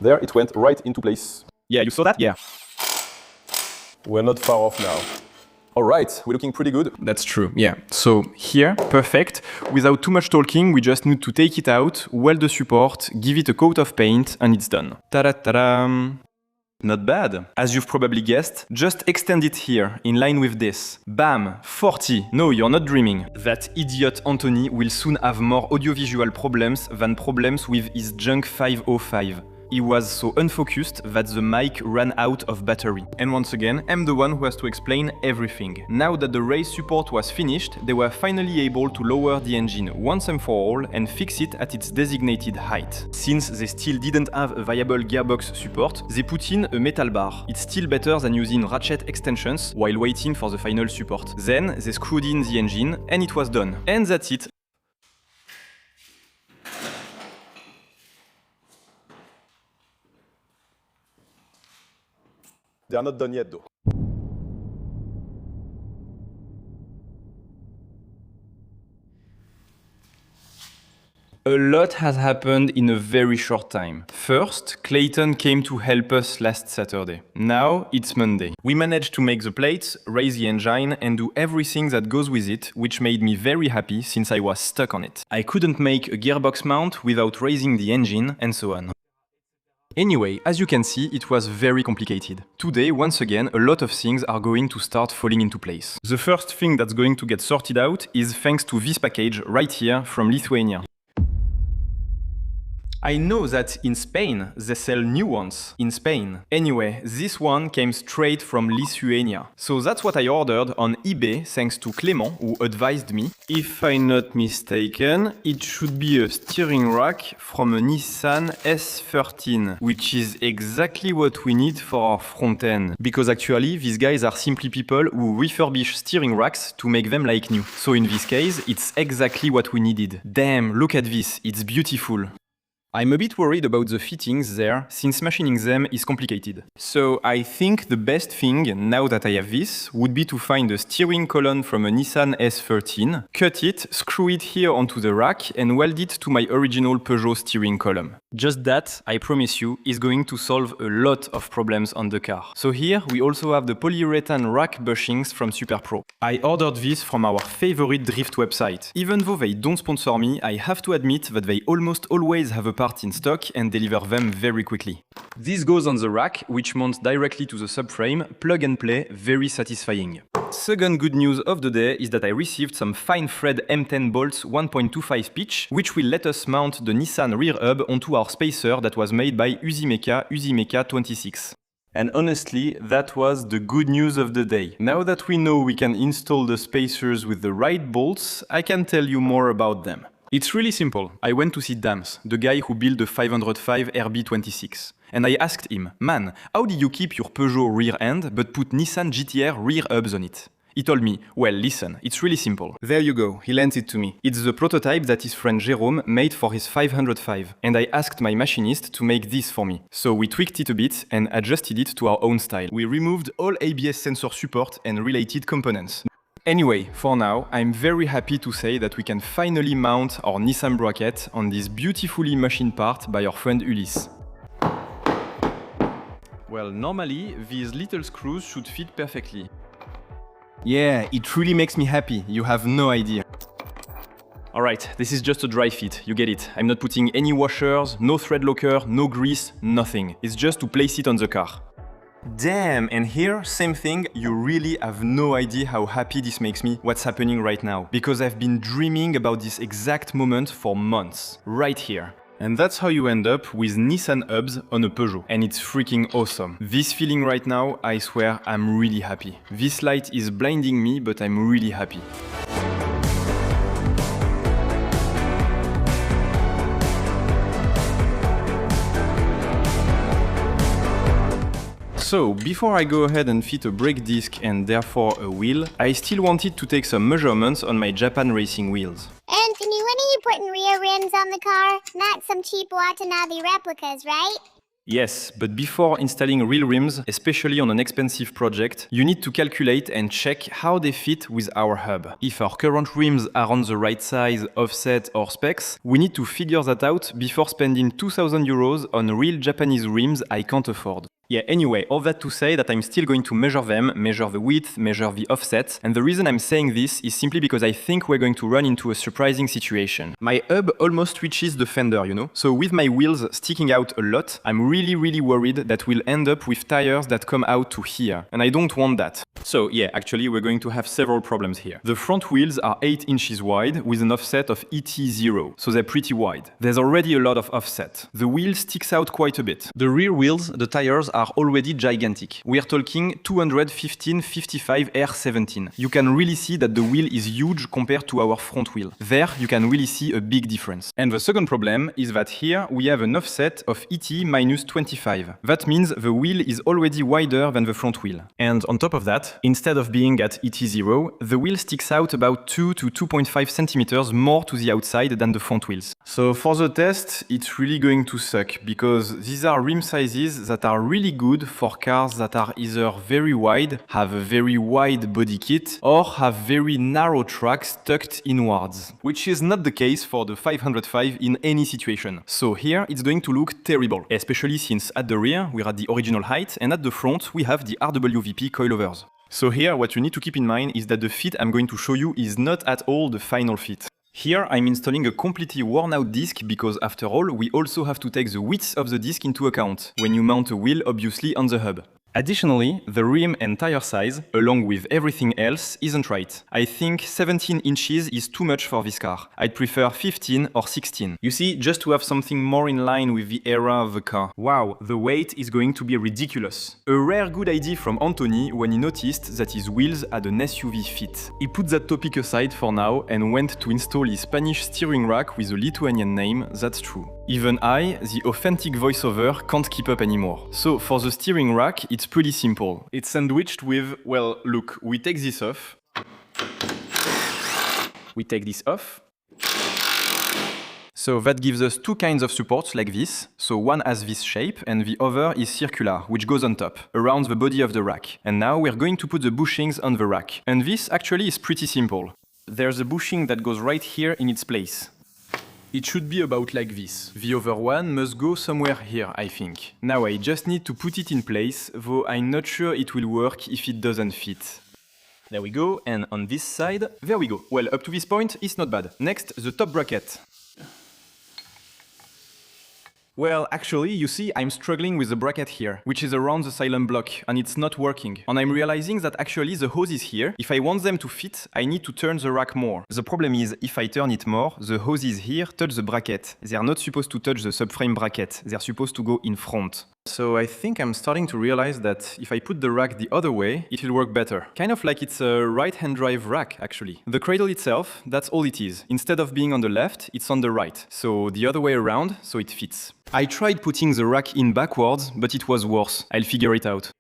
There, it went right into place. Yeah, you saw that? Yeah. We're not far off now. All right, we're looking pretty good. That's true, yeah. So here, perfect. Without too much talking, we just need to take it out, weld the support, give it a coat of paint, and it's done. Ta-da-ta-da! Not bad. As you've probably guessed, just extend it here, in line with this. Bam! 40! No, you're not dreaming. That idiot Anthony will soon have more audiovisual problems than problems with his junk 505. He was so unfocused that the mic ran out of battery. And once again, I'm the one who has to explain everything. Now that the race support was finished, they were finally able to lower the engine once and for all and fix it at its designated height. Since they still didn't have a viable gearbox support, they put in a metal bar. It's still better than using ratchet extensions while waiting for the final support. Then they screwed in the engine and it was done. And that's it. They are not done yet, though. A lot has happened in a very short time. First, Clayton came to help us last Saturday. Now, it's Monday. We managed to make the plates, raise the engine, and do everything that goes with it, which made me very happy since I was stuck on it. I couldn't make a gearbox mount without raising the engine, and so on. Anyway, as you can see, it was very complicated. Today, once again, a lot of things are going to start falling into place. The first thing that's going to get sorted out is thanks to this package right here from Lithuania. I know that in Spain, they sell new ones in Spain. Anyway, this one came straight from Lithuania. So that's what I ordered on eBay thanks to Clément, who advised me. If I'm not mistaken, it should be a steering rack from a Nissan S13, which is exactly what we need for our front end. Because actually, these guys are simply people who refurbish steering racks to make them like new. So in this case, it's exactly what we needed. Damn, look at this, it's beautiful. I'm a bit worried about the fittings there, since machining them is complicated. So I think the best thing, now that I have this, would be to find a steering column from a Nissan S13, cut it, screw it here onto the rack, and weld it to my original Peugeot steering column. Just that, I promise you, is going to solve a lot of problems on the car. So here we also have the polyurethane rack bushings from SuperPro. I ordered this from our favorite drift website. Even though they don't sponsor me, I have to admit that they almost always have a part in stock and deliver them very quickly. This goes on the rack, which mounts directly to the subframe, plug and play, very satisfying. Second good news of the day is that I received some fine thread M10 bolts 1.25 pitch, which will let us mount the Nissan rear hub onto our spacer that was made by Usimeka 26. And honestly, that was the good news of the day. Now that we know we can install the spacers with the right bolts, I can tell you more about them. It's really simple. I went to see Dams, the guy who built the 505 RB26. And I asked him, man, how did you keep your Peugeot rear end but put Nissan GTR rear hubs on it? He told me, well, listen, it's really simple. There you go, he lent it to me. It's the prototype that his friend Jérôme made for his 505, and I asked my machinist to make this for me. So we tweaked it a bit and adjusted it to our own style. We removed all ABS sensor support and related components. Anyway, for now, I'm very happy to say that we can finally mount our Nissan bracket on this beautifully machined part by our friend Ulysse. Well, normally, these little screws should fit perfectly. Yeah, it really makes me happy, you have no idea. Alright, this is just a dry fit, you get it. I'm not putting any washers, no thread locker, no grease, nothing. It's just to place it on the car. Damn, and here, same thing, you really have no idea how happy this makes me, what's happening right now. Because I've been dreaming about this exact moment for months, right here. And that's how you end up with Nissan hubs on a Peugeot. And it's freaking awesome. This feeling right now, I swear, I'm really happy. This light is blinding me, but I'm really happy. So, before I go ahead and fit a brake disc and therefore a wheel, I still wanted to take some measurements on my Japan racing wheels. Anthony, when are you putting rear rims on the car? Not some cheap Watanabe replicas, right? Yes, but before installing real rims, especially on an expensive project, you need to calculate and check how they fit with our hub. If our current rims are on the right size, offset or specs, we need to figure that out before spending 2,000 euros on real Japanese rims I can't afford. Yeah, anyway, all that to say that I'm still going to measure them, measure the width, measure the offset, and the reason I'm saying this is simply because I think we're going to run into a surprising situation. My hub almost reaches the fender, you know? So with my wheels sticking out a lot, I'm really worried that we'll end up with tires that come out to here, and I don't want that. So yeah, actually we're going to have several problems here. The front wheels are 8 inches wide with an offset of ET0, so they're pretty wide. There's already a lot of offset. The wheel sticks out quite a bit. The rear wheels, the tires are already gigantic. We are talking 215/55 R17. You can really see that the wheel is huge compared to our front wheel. There, you can really see a big difference. And the second problem is that here we have an offset of ET minus 25. That means the wheel is already wider than the front wheel. And on top of that, instead of being at ET0, the wheel sticks out about 2 to 2.5 centimeters more to the outside than the front wheels. So for the test, it's really going to suck, because these are rim sizes that are really good for cars that are either very wide, have a very wide body kit, or have very narrow tracks tucked inwards, which is not the case for the 505 in any situation. So here it's going to look terrible, especially since at the rear we're at the original height and at the front we have the RWVP coilovers. So here what you need to keep in mind is that the fit I'm going to show you is not at all the final fit. Here I'm installing a completely worn out disc because after all we also have to take the width of the disc into account when you mount a wheel obviously on the hub. Additionally, the rim and tire size, along with everything else, isn't right. I think 17 inches is too much for this car. I'd prefer 15 or 16. You see, just to have something more in line with the era of the car. Wow, the weight is going to be ridiculous. A rare good idea from Anthony when he noticed that his wheels had an SUV fit. He put that topic aside for now and went to install his Spanish steering rack with a Lithuanian name, that's true. Even I, the authentic voiceover, can't keep up anymore. So for the steering rack, it's pretty simple. It's sandwiched with, well, look, we take this off. We take this off. So that gives us two kinds of supports like this. So one has this shape and the other is circular, which goes on top, around the body of the rack. And now we're going to put the bushings on the rack. And this actually is pretty simple. There's a bushing that goes right here in its place. It should be about like this. The other one must go somewhere here, I think. Now I just need to put it in place, though I'm not sure it will work if it doesn't fit. There we go, and on this side, there we go. Well, up to this point, it's not bad. Next, the top bracket. Well, actually, you see, I'm struggling with the bracket here, which is around the silent block, and it's not working. And I'm realizing that actually the hose is here. If I want them to fit, I need to turn the rack more. The problem is, if I turn it more, the hoses here touch the bracket. They're not supposed to touch the subframe bracket. They're supposed to go in front. So I think I'm starting to realize that if I put the rack the other way, it will work better. Kind of like it's a right-hand drive rack, actually. The cradle itself, that's all it is. Instead of being on the left, it's on the right. So the other way around, so it fits. I tried putting the rack in backwards, but it was worse. I'll figure it out.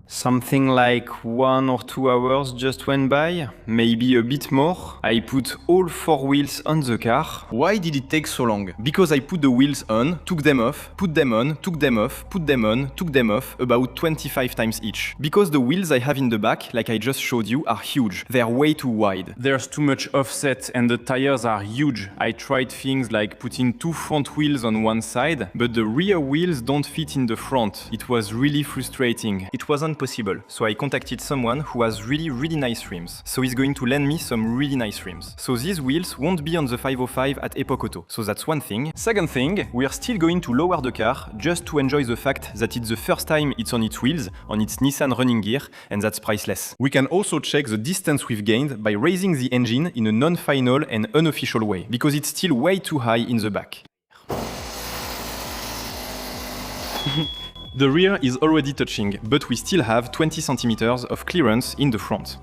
Something like 1 or 2 hours just went by, maybe a bit more. I put all 4 wheels on the car. Why did it take so long? Because I put the wheels on, took them off, put them on, took them off, put them on, took them off, about 25 times each. Because the wheels I have in the back, like I just showed you, are huge. They're way too wide. There's too much offset and the tires are huge. I tried things like putting 2 front wheels on one side, but the rear wheels don't fit in the front. It was really frustrating. It wasn't possible, so I contacted someone who has really nice rims. So he's going to lend me some really nice rims. So these wheels won't be on the 505 at Époque Auto. So that's one thing. Second thing, we're still going to lower the car just to enjoy the fact that it's the first time it's on its wheels, on its Nissan running gear, and that's priceless. We can also check the distance we've gained by raising the engine in a non-final and unofficial way, because it's still way too high in the back. The rear is already touching, but we still have 20 centimeters of clearance in the front.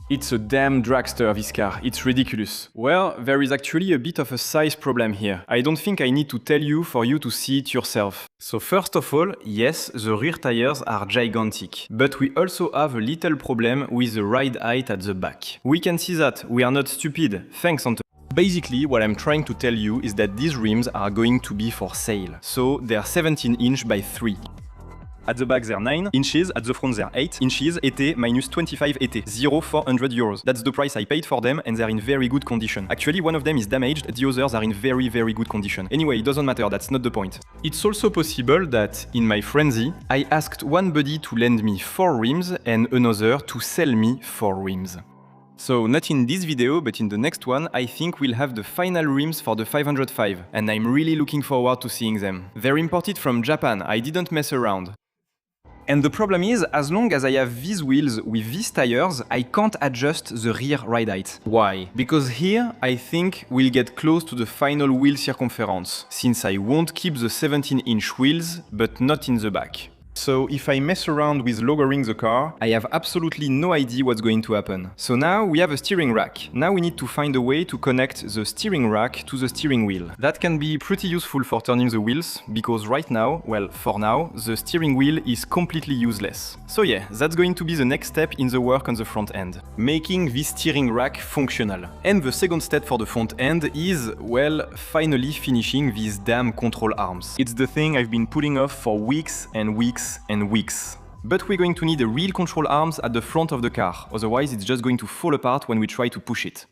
It's a damn dragster, this car. It's ridiculous. Well, there is actually a bit of a size problem here. I don't think I need to tell you for you to see it yourself. So first of all, yes, the rear tires are gigantic. But we also have a little problem with the ride height at the back. We can see that. We are not stupid. Thanks, Anton. Basically, what I'm trying to tell you is that these rims are going to be for sale. So they're 17 inch by 3. At the back they're 9 inches, at the front they're 8 inches, ET minus 25 ET, 400 euros. That's the price I paid for them and they're in very good condition. Actually, one of them is damaged, the others are in very good condition. Anyway, it doesn't matter, that's not the point. It's also possible that, in my frenzy, I asked one buddy to lend me 4 rims and another to sell me 4 rims. So not in this video, but in the next one, I think we'll have the final rims for the 505, and I'm really looking forward to seeing them. They're imported from Japan, I didn't mess around. And the problem is, as long as I have these wheels with these tires, I can't adjust the rear ride height. Why? Because here, I think we'll get close to the final wheel circumference, since I won't keep the 17-inch wheels, but not in the back. So if I mess around with lowering the car, I have absolutely no idea what's going to happen. So now we have a steering rack. Now we need to find a way to connect the steering rack to the steering wheel. That can be pretty useful for turning the wheels, because right now, well, for now, the steering wheel is completely useless. So yeah, that's going to be the next step in the work on the front end. Making this steering rack functional. And the second step for the front end is, well, finally finishing these damn control arms. It's the thing I've been putting off for weeks and weeks and weeks. But we're going to need a real control arms at the front of the car, otherwise it's just going to fall apart when we try to push it.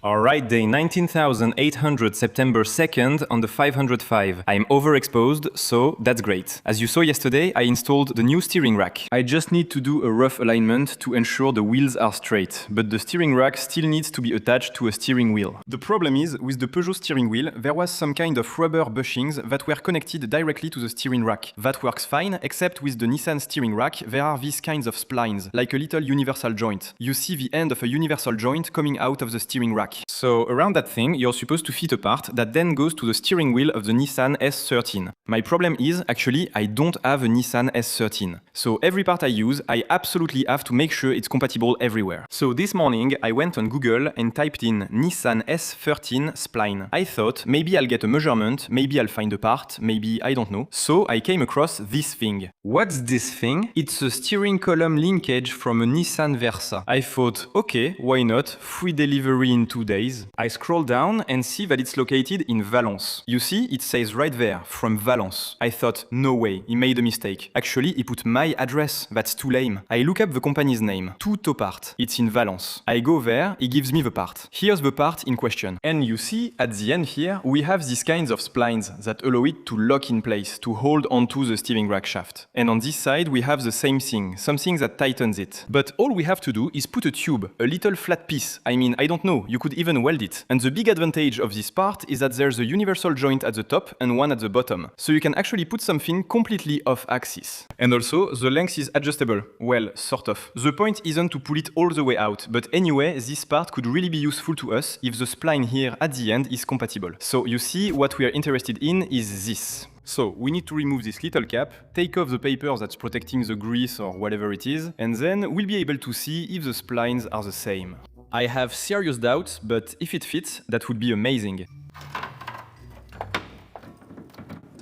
Alright, day 19,800, September 2nd on the 505. I'm overexposed, so that's great. As you saw yesterday, I installed the new steering rack. I just need to do a rough alignment to ensure the wheels are straight, but the steering rack still needs to be attached to a steering wheel. The problem is, with the Peugeot steering wheel, there was some kind of rubber bushings that were connected directly to the steering rack. That works fine, except with the Nissan steering rack, there are these kinds of splines, like a little universal joint. You see the end of a universal joint coming out of the steering rack. rack. So around that thing, you're supposed to fit a part that then goes to the steering wheel of the Nissan S13. My problem is, actually, I don't have a Nissan S13. So every part I use, I absolutely have to make sure it's compatible everywhere. So this morning, I went on Google and typed in Nissan S13 spline. I thought maybe I'll get a measurement, maybe I'll find a part, maybe I don't know. So I came across this thing. What's this thing? It's a steering column linkage from a Nissan Versa. I thought, okay, why not? Free delivery in 2 days. I scroll down and see that it's located in Valence. You see, it says right there, from Valence. I thought, no way, he made a mistake. Actually, he put my address. That's too lame. I look up the company's name, Tutopart. It's in Valence. I go there, he gives me the part. Here's the part in question. And you see, at the end here, we have these kinds of splines that allow it to lock in place, to hold onto the steering rack shaft. And on this side, we have the same thing, something that tightens it. But all we have to do is put a tube, a little flat piece. I mean, I don't know, you could even weld it. And the big advantage of this part is that there's a universal joint at the top and one at the bottom. So you can actually put something completely off axis. And also, the length is adjustable. Well, sort of. The point isn't to pull it all the way out, but anyway, this part could really be useful to us if the spline here at the end is compatible. So you see, what we are interested in is this. So we need to remove this little cap, take off the paper that's protecting the grease or whatever it is, and then we'll be able to see if the splines are the same. I have serious doubts, but if it fits, that would be amazing.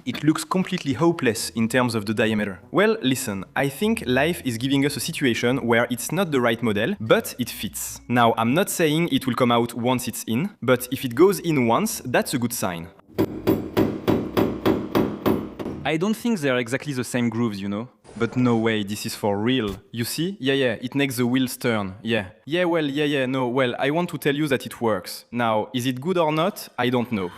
It looks completely hopeless in terms of the diameter. Well, listen, I think life is giving us a situation where it's not the right model, but it fits. Now, I'm not saying it will come out once it's in, but if it goes in once, that's a good sign. I don't think they're exactly the same grooves, you know? But no way, this is for real. You see? Yeah, it makes the wheels turn. Yeah, I want to tell you that it works. Now, is it good or not? I don't know.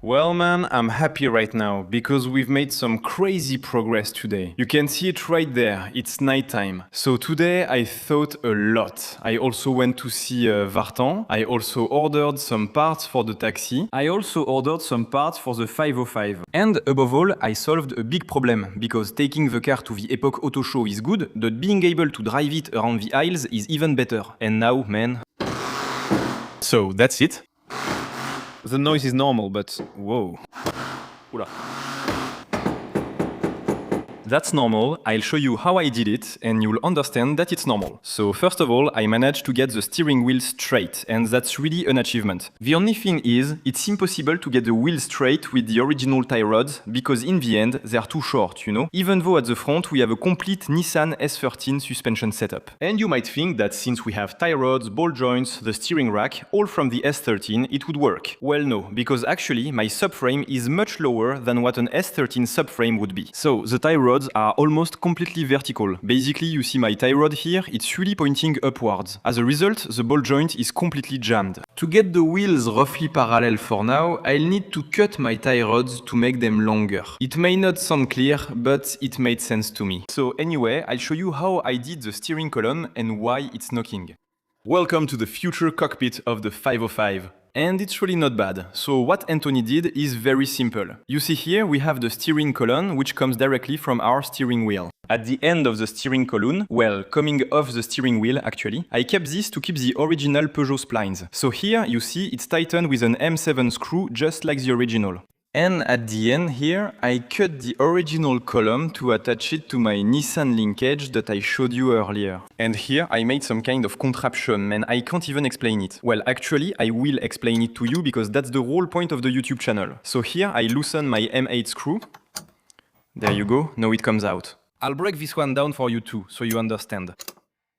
Well, man, I'm happy right now, because we've made some crazy progress today. You can see it right there, it's nighttime. So today I thought a lot. I also went to see Vartan. I also ordered some parts for the taxi. I also ordered some parts for the 505. And above all, I solved a big problem, because taking the car to the Époque auto show is good, but being able to drive it around the aisles is even better. And now, man... So, that's it. The noise is normal, but whoa. Oula. That's normal, I'll show you how I did it, and you'll understand that it's normal. So first of all, I managed to get the steering wheel straight, and that's really an achievement. The only thing is, it's impossible to get the wheel straight with the original tie rods, because in the end, they're too short, you know? Even though at the front we have a complete Nissan S13 suspension setup. And you might think that since we have tie rods, ball joints, the steering rack, all from the S13, it would work. Well, no, because actually my subframe is much lower than what an S13 subframe would be. So the tie rods are almost completely vertical. Basically, you see my tie rod here, it's really pointing upwards. As a result, the ball joint is completely jammed. To get the wheels roughly parallel for now, I'll need to cut my tie rods to make them longer. It may not sound clear, but it made sense to me. So anyway, I'll show you how I did the steering column and why it's knocking. Welcome to the future cockpit of the 505. And it's really not bad. So what Anthony did is very simple. You see here we have the steering column, which comes directly from our steering wheel. At the end of the steering column, well, coming off the steering wheel actually, I kept this to keep the original Peugeot splines. So here you see it's tightened with an M7 screw just like the original. And at the end here, I cut the original column to attach it to my Nissan linkage that I showed you earlier. And here I made some kind of contraption, and I can't even explain it. Well, actually, I will explain it to you because that's the whole point of the YouTube channel. So here I loosen my M8 screw. There you go, now it comes out. I'll break this one down for you too, so you understand.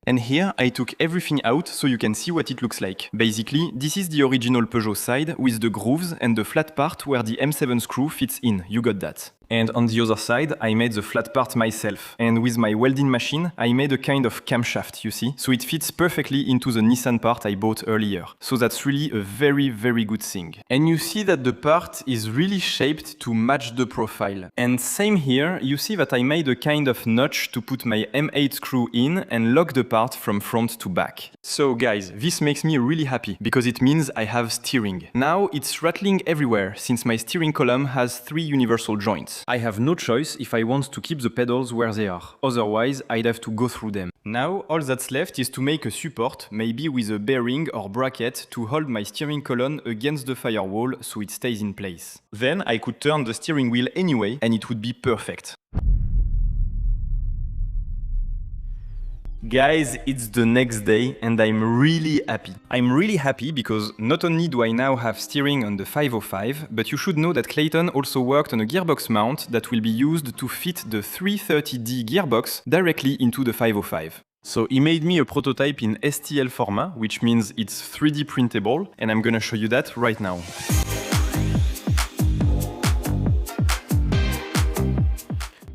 And here I took everything out so you can see what it looks like. Basically, this is the original Peugeot side with the grooves and the flat part where the M7 screw fits in. You got that. And on the other side, I made the flat part myself. And with my welding machine, I made a kind of camshaft, you see? So it fits perfectly into the Nissan part I bought earlier. So that's really a very, very good thing. And you see that the part is really shaped to match the profile. And same here, you see that I made a kind of notch to put my M8 screw in and lock the part from front to back. So guys, this makes me really happy because it means I have steering. Now it's rattling everywhere since my steering column has 3 universal joints. support. I have no choice if I want to keep the pedals where they are, otherwise I'd have to go through them. Now all that's left is to make a support, maybe with a bearing or bracket to hold my steering column against the firewall so it stays in place. Then I could turn the steering wheel anyway and it would be perfect. Guys, it's the next day and I'm really happy. I'm really happy because not only do I now have steering on the 505, but you should know that Clayton also worked on a gearbox mount that will be used to fit the 330D gearbox directly into the 505. So he made me a prototype in STL format, which means it's 3D printable, and I'm gonna show you that right now.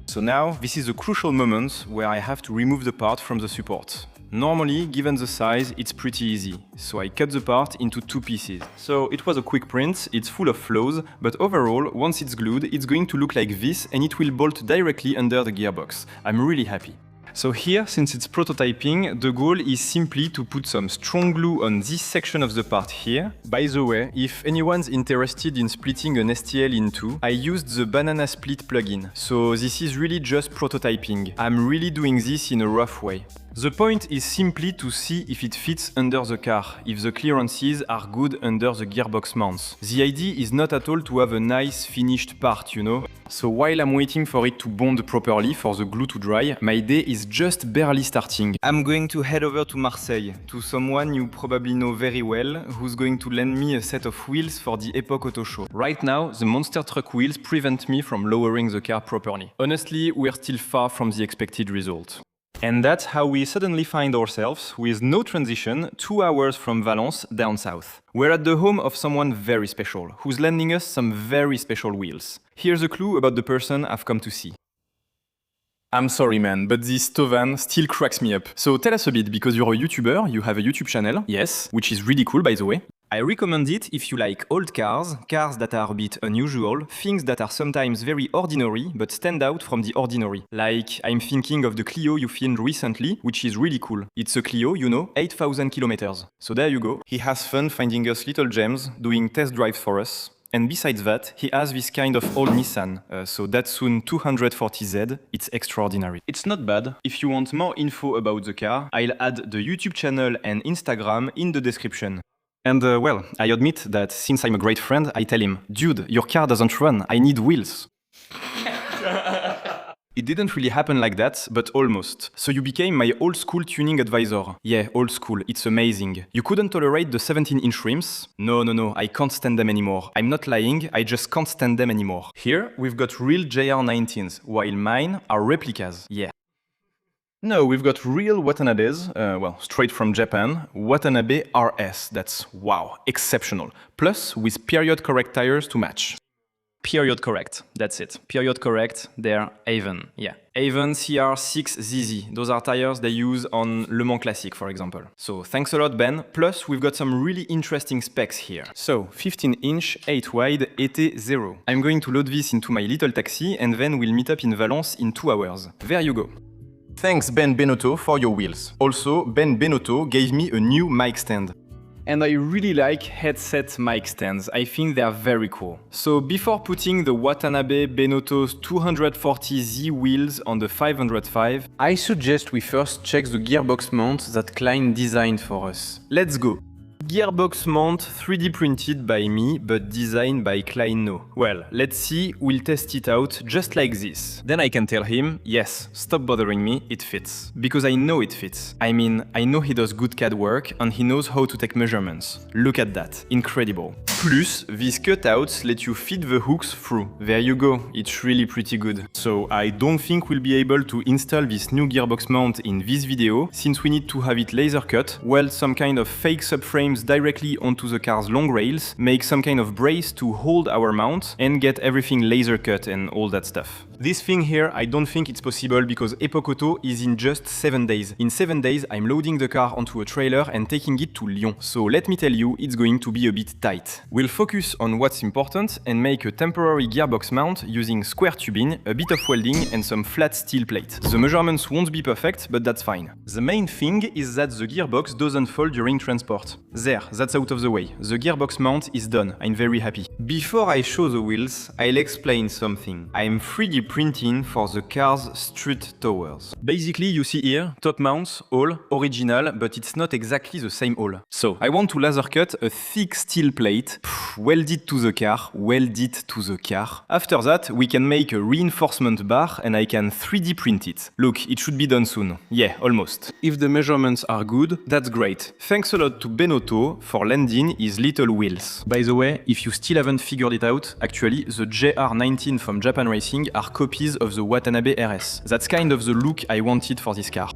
So now, this is a crucial moment where I have to remove the part from the support. Normally, given the size, it's pretty easy, so I cut the part into 2 pieces. So it was a quick print, it's full of flaws, but overall, once it's glued, it's going to look like this and it will bolt directly under the gearbox. I'm really happy. So here, since it's prototyping, the goal is simply to put some strong glue on this section of the part here. By the way, if anyone's interested in splitting an STL in two, I used the banana split plugin. So this is really just prototyping. I'm really doing this in a rough way. The point is simply to see if it fits under the car, if the clearances are good under the gearbox mounts. The idea is not at all to have a nice finished part, you know? So while I'm waiting for it to bond properly for the glue to dry, my day is just barely starting. I'm going to head over to Marseille, to someone you probably know very well, who's going to lend me a set of wheels for the Époque Auto Show. Right now, the monster truck wheels prevent me from lowering the car properly. Honestly, we're still far from the expected result. And that's how we suddenly find ourselves, with no transition, 2 hours from Valence down south. We're at the home of someone very special, who's lending us some very special wheels. Here's a clue about the person I've come to see. I'm sorry man, but this Tovan still cracks me up. So tell us a bit, because you're a YouTuber, you have a YouTube channel, yes, which is really cool by the way. I recommend it if you like old cars, cars that are a bit unusual, things that are sometimes very ordinary but stand out from the ordinary. Like, I'm thinking of the Clio you filmed recently, which is really cool. It's a Clio, you know, 8,000 kilometers. So there you go. He has fun finding us little gems, doing test drives for us. And besides that, he has this kind of old Nissan, so Datsun 240Z, it's extraordinary. It's not bad. If you want more info about the car, I'll add the YouTube channel and Instagram in the description. And well, I admit that since I'm a great friend, I tell him, dude, your car doesn't run, I need wheels. It didn't really happen like that, but almost. So you became my old school tuning advisor. Yeah, old school, it's amazing. You couldn't tolerate the 17-inch rims? No, I can't stand them anymore. I'm not lying, I just can't stand them anymore. Here, we've got real JR19s, while mine are replicas. Yeah. No, we've got real Watanabes, well, straight from Japan, Watanabe RS, that's wow, exceptional. Plus, with period correct tires to match. Period correct, that's it. Period correct, they're Avon, yeah. Avon CR6ZZ, those are tires they use on Le Mans Classic, for example. So thanks a lot, Ben. Plus, we've got some really interesting specs here. So, 15-inch, 8-wide, ET0. I'm going to load this into my little taxi and then we'll meet up in Valence in 2 hours. There you go. Thanks Ben Benotto for your wheels. Also, Ben Benotto gave me a new mic stand. And I really like headset mic stands. I think they are very cool. So before putting the Watanabe Benotto's 240Z wheels on the 505, I suggest we first check the gearbox mount that Klein designed for us. Let's go. Gearbox mount 3D printed by me, but designed by Klein no. Well, let's see, we'll test it out just like this. Then I can tell him, yes, stop bothering me, it fits. Because I know it fits. I mean, I know he does good CAD work and he knows how to take measurements. Look at that, incredible. Plus, these cutouts let you fit the hooks through. There you go, it's really pretty good. So I don't think we'll be able to install this new gearbox mount in this video, since we need to have it laser cut, weld some kind of fake subframes directly onto the car's long rails, make some kind of brace to hold our mount, and get everything laser cut and all that stuff. This thing here, I don't think it's possible because Époque Auto is in just 7 days. In 7 days, I'm loading the car onto a trailer and taking it to Lyon. So let me tell you, it's going to be a bit tight. We'll focus on what's important and make a temporary gearbox mount using square tubing, a bit of welding and some flat steel plate. The measurements won't be perfect, but that's fine. The main thing is that the gearbox doesn't fall during transport. There, that's out of the way. The gearbox mount is done. I'm very happy. Before I show the wheels, I'll explain something. I'm 3D printing for the car's strut towers. Basically, you see here, top mounts, all, original, but it's not exactly the same all. So, I want to laser cut a thick steel plate, weld it to the car, weld it to the car. After that, we can make a reinforcement bar and I can 3D print it. Look, it should be done soon. Yeah, almost. If the measurements are good, that's great. Thanks a lot to Benotto for lending his little wheels. By the way, if you still haven't figured it out, actually, the JR19 from Japan Racing are copies of the Watanabe RS. That's kind of the look I wanted for this car.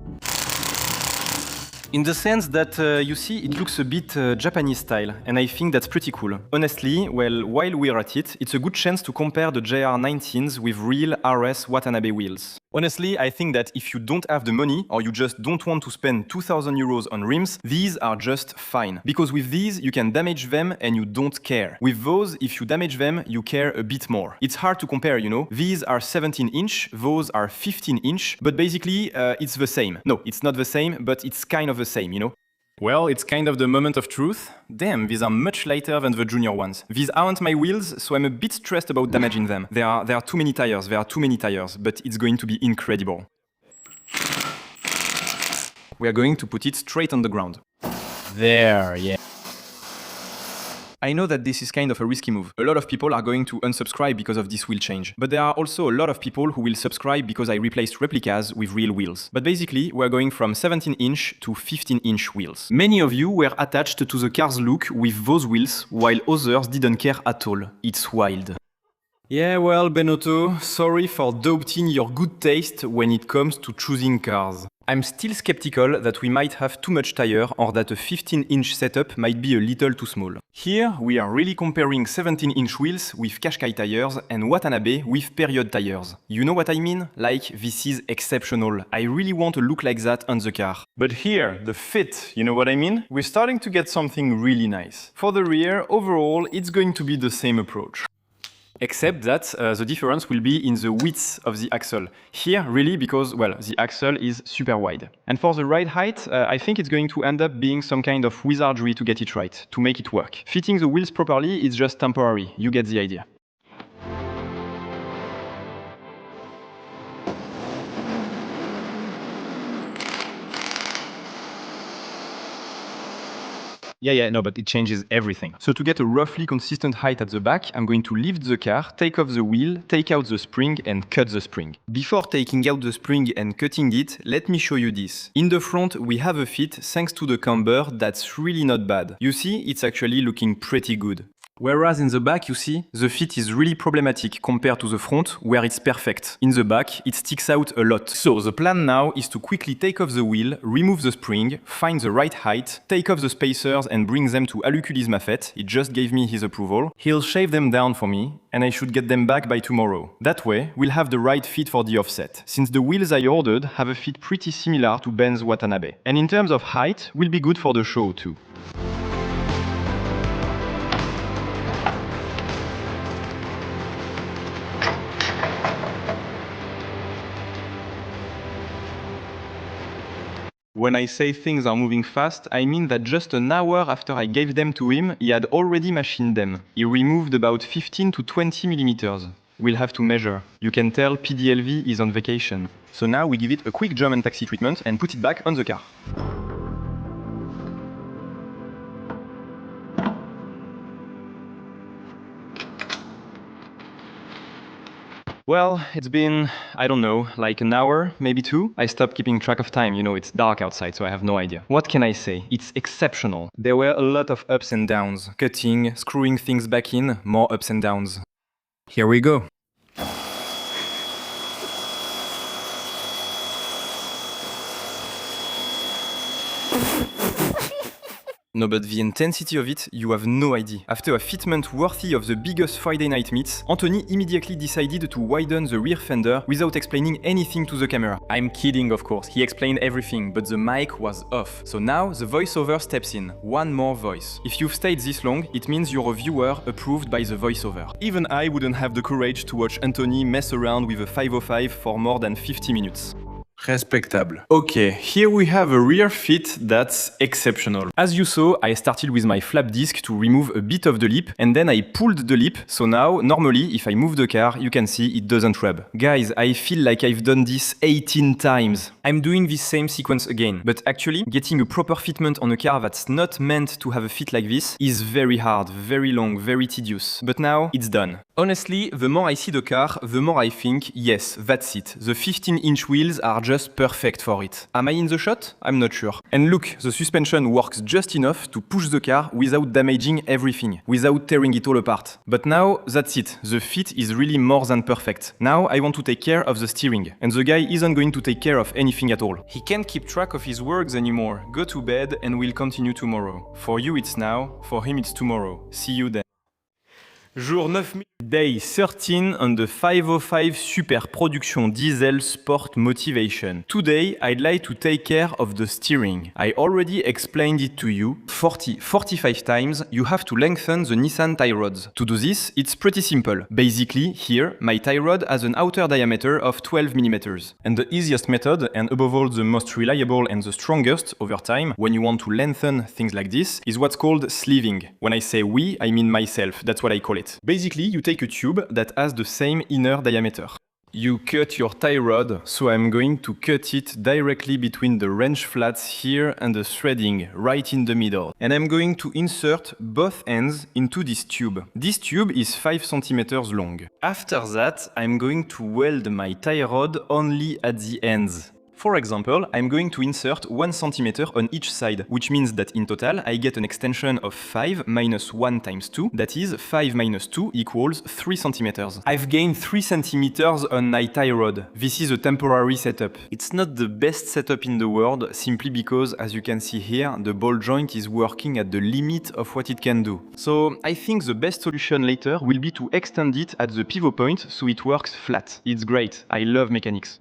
In the sense that, you see, it looks a bit Japanese style, and I think that's pretty cool. Honestly, well, while we're at it, it's a good chance to compare the JR19s with real RS Watanabe wheels. Honestly, I think that if you don't have the money, or you just don't want to spend 2,000 euros on rims, these are just fine. Because with these, you can damage them and you don't care. With those, if you damage them, you care a bit more. It's hard to compare, you know? These are 17-inch, those are 15-inch, but basically, it's the same. No, it's not the same, but it's kind of the same, you know? Well, it's kind of the moment of truth. Damn, these are much lighter than the junior ones. These aren't my wheels, so I'm a bit stressed about damaging them. There are too many tires, but it's going to be incredible. We are going to put it straight on the ground. There, yeah. I know that this is kind of a risky move. A lot of people are going to unsubscribe because of this wheel change. But there are also a lot of people who will subscribe because I replaced replicas with real wheels. But basically, we're going from 17-inch to 15-inch wheels. Many of you were attached to the car's look with those wheels, while others didn't care at all. It's wild. Yeah, well, Benotto, sorry for doubting your good taste when it comes to choosing cars. I'm still skeptical that we might have too much tire or that a 15-inch setup might be a little too small. Here, we are really comparing 17-inch wheels with Qashqai tires and Watanabe with period tires. You know what I mean? Like, this is exceptional. I really want a look like that on the car. But here, the fit, you know what I mean? We're starting to get something really nice. For the rear, overall, it's going to be the same approach. Except that the difference will be in the width of the axle. Here, really, because, well, the axle is super wide. And for the ride height, I think it's going to end up being some kind of wizardry to get it right, to make it work. Fitting the wheels properly is just temporary. You get the idea. Yeah, no, but it changes everything. So to get a roughly consistent height at the back, I'm going to lift the car, take off the wheel, take out the spring and cut the spring. Before taking out the spring and cutting it, let me show you this. In the front, we have a fit thanks to the camber that's really not bad. You see, it's actually looking pretty good. Whereas in the back, you see, the fit is really problematic compared to the front, where it's perfect. In the back, it sticks out a lot. So the plan now is to quickly take off the wheel, remove the spring, find the right height, take off the spacers and bring them to Aluculis Mafet. He just gave me his approval. He'll shave them down for me, and I should get them back by tomorrow. That way, we'll have the right fit for the offset, since the wheels I ordered have a fit pretty similar to Ben's Watanabe. And in terms of height, will be good for the show too. When I say things are moving fast, I mean that just an hour after I gave them to him, he had already machined them. He removed about 15 to 20 millimeters. We'll have to measure. You can tell PDLV is on vacation. So now we give it a quick German taxi treatment and put it back on the car. Well, it's been, I don't know, like an hour, maybe 2. I stopped keeping track of time, you know, it's dark outside, so I have no idea. What can I say? It's exceptional. There were a lot of ups and downs. Cutting, screwing things back in, more ups and downs. Here we go. No, but the intensity of it, you have no idea. After a fitment worthy of the biggest Friday night meets, Anthony immediately decided to widen the rear fender without explaining anything to the camera. I'm kidding, of course, he explained everything, but the mic was off. So now the voiceover steps in. One more voice. If you've stayed this long, it means you're a viewer approved by the voiceover. Even I wouldn't have the courage to watch Anthony mess around with a 505 for more than 50 minutes. Respectable. Okay, here we have a rear fit that's exceptional. As you saw, I started with my flap disc to remove a bit of the lip, and then I pulled the lip, so now, normally, if I move the car, you can see it doesn't rub. Guys, I feel like I've done this 18 times. I'm doing this same sequence again, but actually, getting a proper fitment on a car that's not meant to have a fit like this is very hard, very long, very tedious. But now, it's done. Honestly, the more I see the car, the more I think, yes, that's it. The 15-inch wheels are just perfect for it. Am I in the shot? I'm not sure. And look, the suspension works just enough to push the car without damaging everything, without tearing it all apart. But now, that's it. The fit is really more than perfect. Now, I want to take care of the steering. And the guy isn't going to take care of anything at all. He can't keep track of his works anymore. Go to bed and we'll continue tomorrow. For you, it's now. For him, it's tomorrow. See you then. Jour 9000. Day 13 on the 505 Super Production Diesel Sport Motivation. Today, I'd like to take care of the steering. I already explained it to you 45 times. You have to lengthen the Nissan tie rods. To do this, it's pretty simple. Basically, here, my tie rod has an outer diameter of 12 mm. And the easiest method, and above all the most reliable and the strongest over time, when you want to lengthen things like this, is what's called sleeving. When I say we, I mean myself. That's what I call it. Basically, you take a tube that has the same inner diameter. You cut your tie rod, so I'm going to cut it directly between the wrench flats here and the threading, right in the middle. And I'm going to insert both ends into this tube. This tube is 5 cm long. After that, I'm going to weld my tie rod only at the ends. For example, I'm going to insert 1 cm on each side, which means that in total I get an extension of 5 minus 1 times 2, that is 5 minus 2 equals 3 cm. I've gained 3 cm on my tie rod. This is a temporary setup. It's not the best setup in the world, simply because, as you can see here, the ball joint is working at the limit of what it can do. So I think the best solution later will be to extend it at the pivot point so it works flat. It's great. I love mechanics.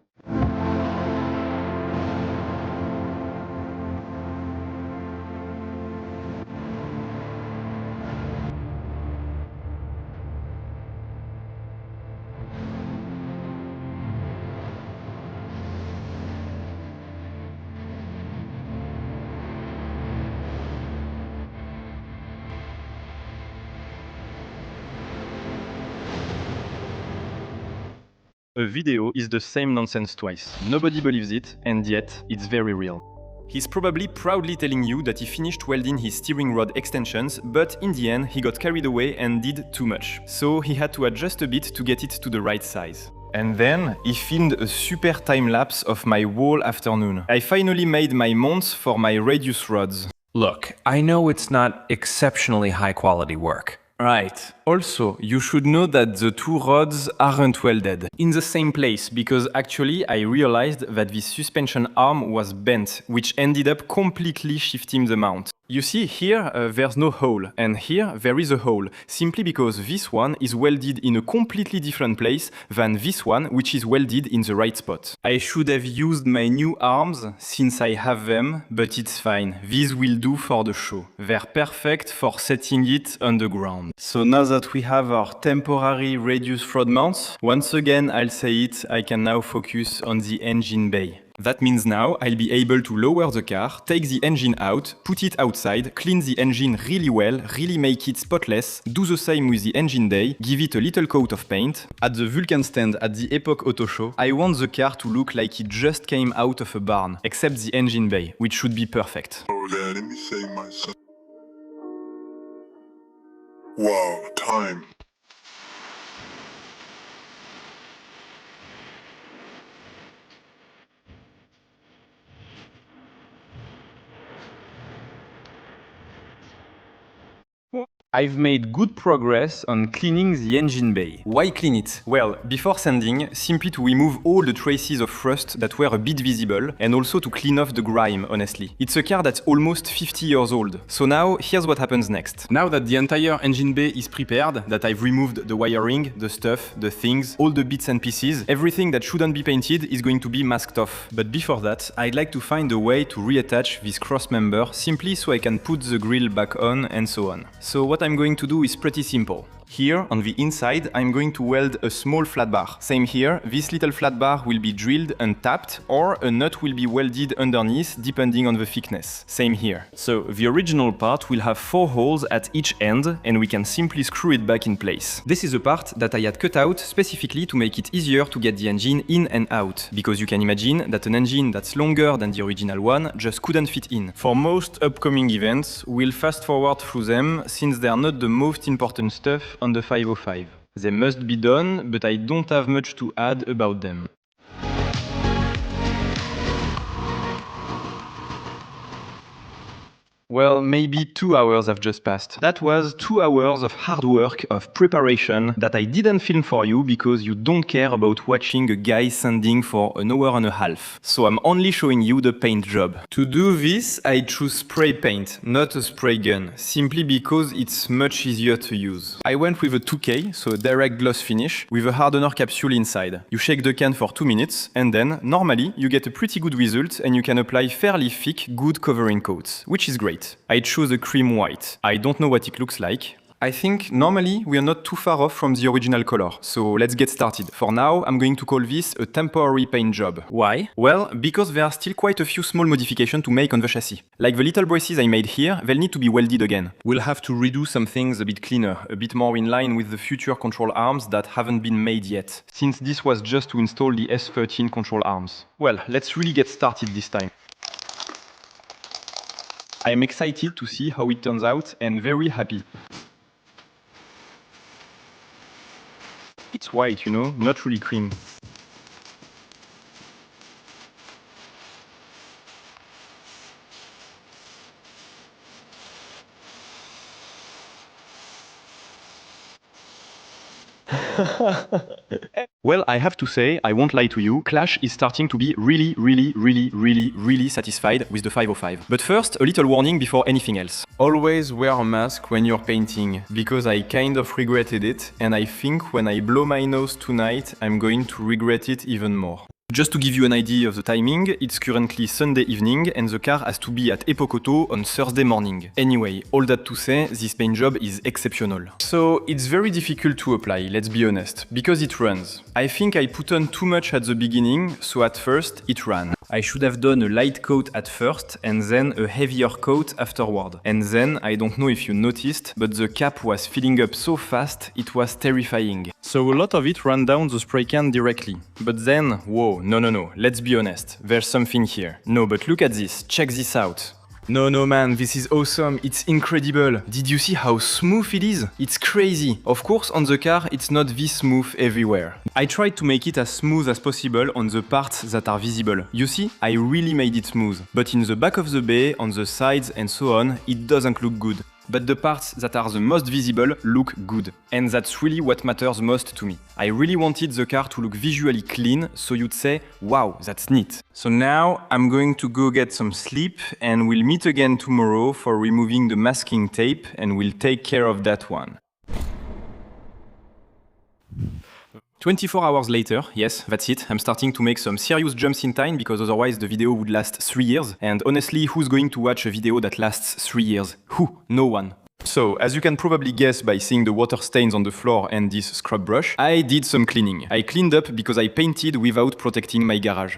A video is the same nonsense twice. Nobody believes it, and yet, it's very real. He's probably proudly telling you that he finished welding his steering rod extensions, but in the end, he got carried away and did too much. So he had to adjust a bit to get it to the right size. And then, he filmed a super time-lapse of my whole afternoon. I finally made my mounts for my radius rods. Look, I know it's not exceptionally high quality work. Right. Also, you should know that the two rods aren't welded in the same place, because actually I realized that the suspension arm was bent, which ended up completely shifting the mount. You see, here there's no hole, and here there is a hole, simply because this one is welded in a completely different place than this one, which is welded in the right spot. I should have used my new arms, since I have them, but it's fine. These will do for the show. They're perfect for setting it on the ground. So now that we have our temporary radius rod mounts, once again I'll say it, I can now focus on the engine bay. That means now I'll be able to lower the car, take the engine out, put it outside, clean the engine really well, really make it spotless, do the same with the engine bay, give it a little coat of paint. At the Vulcan stand at the Époque Auto Show, I want the car to look like it just came out of a barn, except the engine bay, which should be perfect. Oh, Dad, let me say myself. Wow, time. I've made good progress on cleaning the engine bay. Why clean it? Well, before sanding, simply to remove all the traces of rust that were a bit visible, and also to clean off the grime, honestly. It's a car that's almost 50 years old. So now, here's what happens next. Now that the entire engine bay is prepared, that I've removed the wiring, the stuff, the things, all the bits and pieces, everything that shouldn't be painted is going to be masked off. But before that, I'd like to find a way to reattach this cross member simply so I can put the grill back on and so on. So what I'm going to do is pretty simple. Here, on the inside, I'm going to weld a small flat bar. Same here, this little flat bar will be drilled and tapped, or a nut will be welded underneath, depending on the thickness. Same here. So, the original part will have 4 holes at each end, and we can simply screw it back in place. This is a part that I had cut out specifically to make it easier to get the engine in and out, because you can imagine that an engine that's longer than the original one just couldn't fit in. For most upcoming events, we'll fast forward through them, since they're not the most important stuff on the 505. They must be done, but I don't have much to add about them. Well, maybe 2 hours have just passed. That was 2 hours of hard work, of preparation, that I didn't film for you because you don't care about watching a guy sanding for an hour and a half. So I'm only showing you the paint job. To do this, I choose spray paint, not a spray gun, simply because it's much easier to use. I went with a 2K, so a direct gloss finish, with a hardener capsule inside. You shake the can for 2 minutes, and then, normally, you get a pretty good result and you can apply fairly thick, good covering coats, which is great. I chose a cream white. I don't know what it looks like. I think normally we are not too far off from the original color, so let's get started. For now, I'm going to call this a temporary paint job. Why? Well, because there are still quite a few small modifications to make on the chassis. Like the little braces I made here, they'll need to be welded again. We'll have to redo some things a bit cleaner, a bit more in line with the future control arms that haven't been made yet, since this was just to install the S13 control arms. Well, let's really get started this time. I am excited to see how it turns out and very happy. It's white, you know, not really cream. Well, I have to say, I won't lie to you, Clash is starting to be really satisfied with the 505. But first, a little warning before anything else. Always wear a mask when you're painting, because I kind of regretted it, and I think when I blow my nose tonight, I'm going to regret it even more. Just to give you an idea of the timing, it's currently Sunday evening and the car has to be at Époque on Thursday morning. Anyway, all that to say, this paint job is exceptional. So it's very difficult to apply, let's be honest, because it runs. I think I put on too much at the beginning, so at first it ran. I should have done a light coat at first and then a heavier coat afterward. And then, I don't know if you noticed, but the cap was filling up so fast, it was terrifying. So a lot of it ran down the spray can directly. But then, whoa, no, let's be honest, there's something here. No, but look at this, check this out. No man, this is awesome, it's incredible. Did you see how smooth it is? It's crazy. Of course, on the car, it's not this smooth everywhere. I tried to make it as smooth as possible on the parts that are visible. You see, I really made it smooth. But in the back of the bay, on the sides and so on, it doesn't look good. But the parts that are the most visible look good. And that's really what matters most to me. I really wanted the car to look visually clean, so you'd say, wow, that's neat. So now I'm going to go get some sleep and we'll meet again tomorrow for removing the masking tape and we'll take care of that one. 24 hours later, yes, that's it, I'm starting to make some serious jumps in time because otherwise the video would last 3 years. And honestly, who's going to watch a video that lasts 3 years? Who? No one. So, as you can probably guess by seeing the water stains on the floor and this scrub brush, I did some cleaning. I cleaned up because I painted without protecting my garage.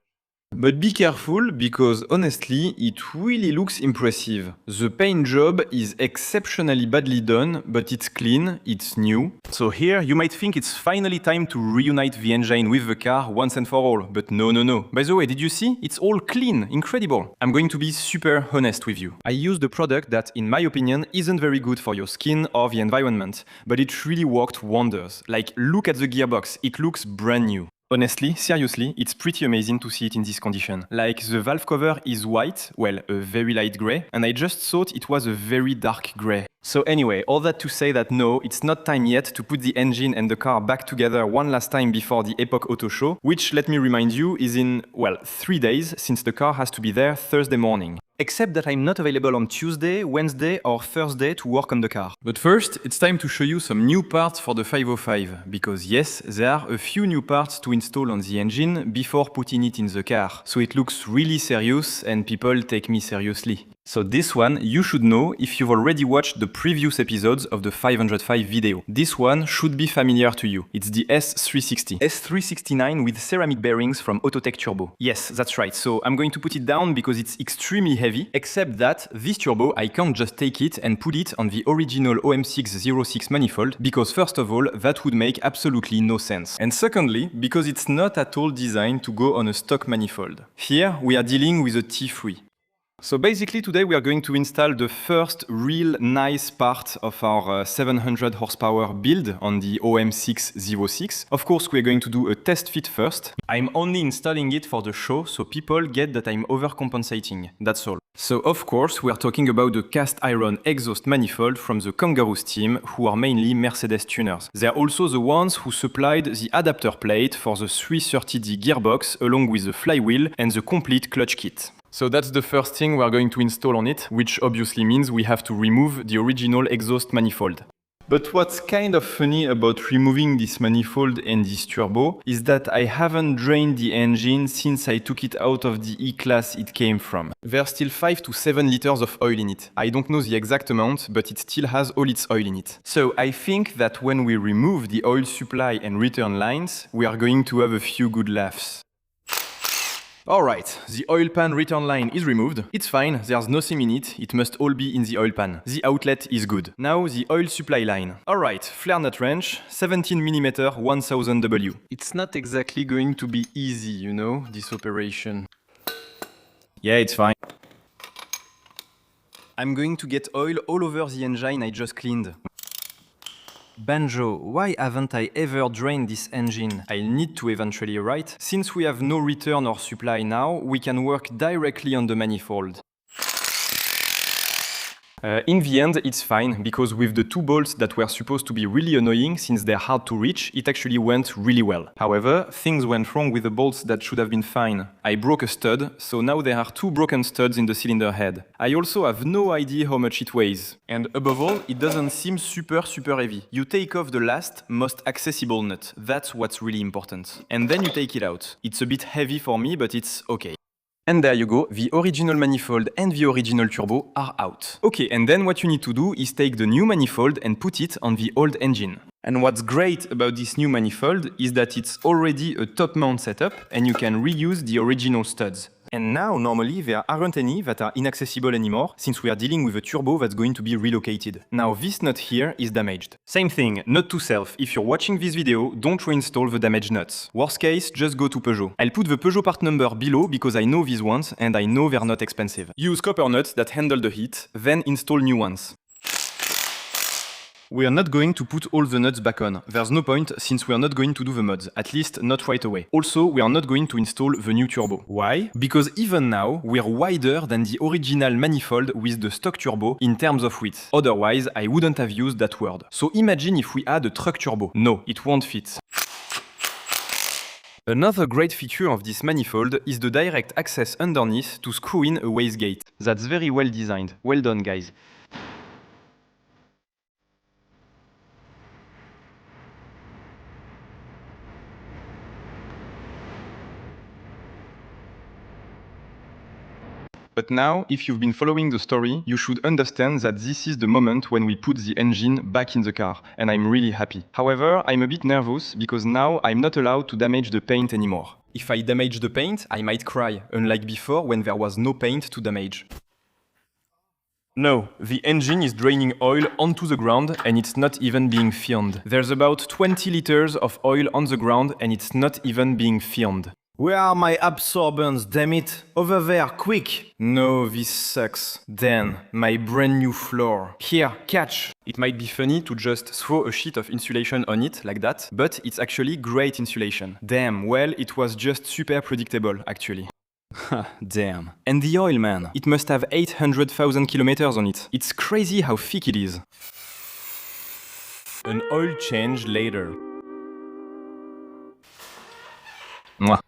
But be careful, because honestly, it really looks impressive. The paint job is exceptionally badly done, but it's clean, it's new. So here, you might think it's finally time to reunite the engine with the car once and for all, but no. By the way, did you see? It's all clean, incredible. I'm going to be super honest with you. I used a product that, in my opinion, isn't very good for your skin or the environment, but it really worked wonders. Like, look at the gearbox, it looks brand new. Honestly, seriously, it's pretty amazing to see it in this condition. Like, the valve cover is white, well, a very light grey, and I just thought it was a very dark grey. So anyway, all that to say that no, it's not time yet to put the engine and the car back together one last time before the Époque Auto Show, which, let me remind you, is in, well, 3 days, since the car has to be there Thursday morning. Except that I'm not available on Tuesday, Wednesday or Thursday to work on the car. But first, it's time to show you some new parts for the 505, because yes, there are a few new parts to install on the engine before putting it in the car, so it looks really serious and people take me seriously. So this one you should know if you've already watched the previous episodes of the 505 video. This one should be familiar to you. It's the S360. S369 with ceramic bearings from Autotech Turbo. Yes, that's right. So I'm going to put it down because it's extremely heavy, except that this turbo, I can't just take it and put it on the original OM606 manifold, because first of all, that would make absolutely no sense. And secondly, because it's not at all designed to go on a stock manifold. Here, we are dealing with a T3. So basically today we are going to install the first real nice part of our 700 horsepower build on the OM606. Of course we are going to do a test fit first. I'm only installing it for the show so people get that I'm overcompensating, that's all. So of course we are talking about the cast iron exhaust manifold from the Kangaroos team, who are mainly Mercedes tuners. They are also the ones who supplied the adapter plate for the 330D gearbox along with the flywheel and the complete clutch kit. So that's the first thing we are going to install on it, which obviously means we have to remove the original exhaust manifold. But what's kind of funny about removing this manifold and this turbo is that I haven't drained the engine since I took it out of the E-Class it came from. There's still 5 to 7 liters of oil in it. I don't know the exact amount, but it still has all its oil in it. So I think that when we remove the oil supply and return lines, we are going to have a few good laughs. Alright, the oil pan return line is removed. It's fine, there's nothing in it, it must all be in the oil pan. The outlet is good. Now the oil supply line. Alright, flare nut wrench, 17mm 1000W. It's not exactly going to be easy, you know, this operation. Yeah, it's fine. I'm going to get oil all over the engine I just cleaned. Banjo, why haven't I ever drained this engine? I'll need to eventually, right? Since we have no return or supply now, we can work directly on the manifold. In the end, it's fine, because with the 2 bolts that were supposed to be really annoying since they're hard to reach, it actually went really well. However, things went wrong with the bolts that should have been fine. I broke a stud, so now there are 2 broken studs in the cylinder head. I also have no idea how much it weighs. And above all, it doesn't seem super heavy. You take off the last, most accessible nut. That's what's really important. And then you take it out. It's a bit heavy for me, but it's okay. And there you go, the original manifold and the original turbo are out. Okay, and then what you need to do is take the new manifold and put it on the old engine. And what's great about this new manifold is that it's already a top mount setup and you can reuse the original studs. And now, normally, there aren't any that are inaccessible anymore, since we are dealing with a turbo that's going to be relocated. Now, this nut here is damaged. Same thing, note to self, if you're watching this video, don't reinstall the damaged nuts. Worst case, just go to Peugeot. I'll put the Peugeot part number below because I know these ones and I know they're not expensive. Use copper nuts that handle the heat, then install new ones. We are not going to put all the nuts back on. There's no point since we are not going to do the mods, at least not right away. Also, we are not going to install the new turbo. Why? Because even now, we're wider than the original manifold with the stock turbo in terms of width. Otherwise, I wouldn't have used that word. So imagine if we add a truck turbo. No, it won't fit. Another great feature of this manifold is the direct access underneath to screw in a wastegate. That's very well designed. Well done, guys. But now, if you've been following the story, you should understand that this is the moment when we put the engine back in the car, and I'm really happy. However, I'm a bit nervous because now I'm not allowed to damage the paint anymore. If I damage the paint, I might cry, unlike before when there was no paint to damage. No, the engine is draining oil onto the ground and it's not even being filmed. There's about 20 liters of oil on the ground and it's not even being filmed. Where are my absorbents, damn it? Over there, quick! No, this sucks. Dan, my brand new floor. Here, catch! It might be funny to just throw a sheet of insulation on it like that, but it's actually great insulation. Damn, well, it was just super predictable, actually. Damn. And the oil, man. It must have 800,000 kilometers on it. It's crazy how thick it is. An oil change later. Mwah.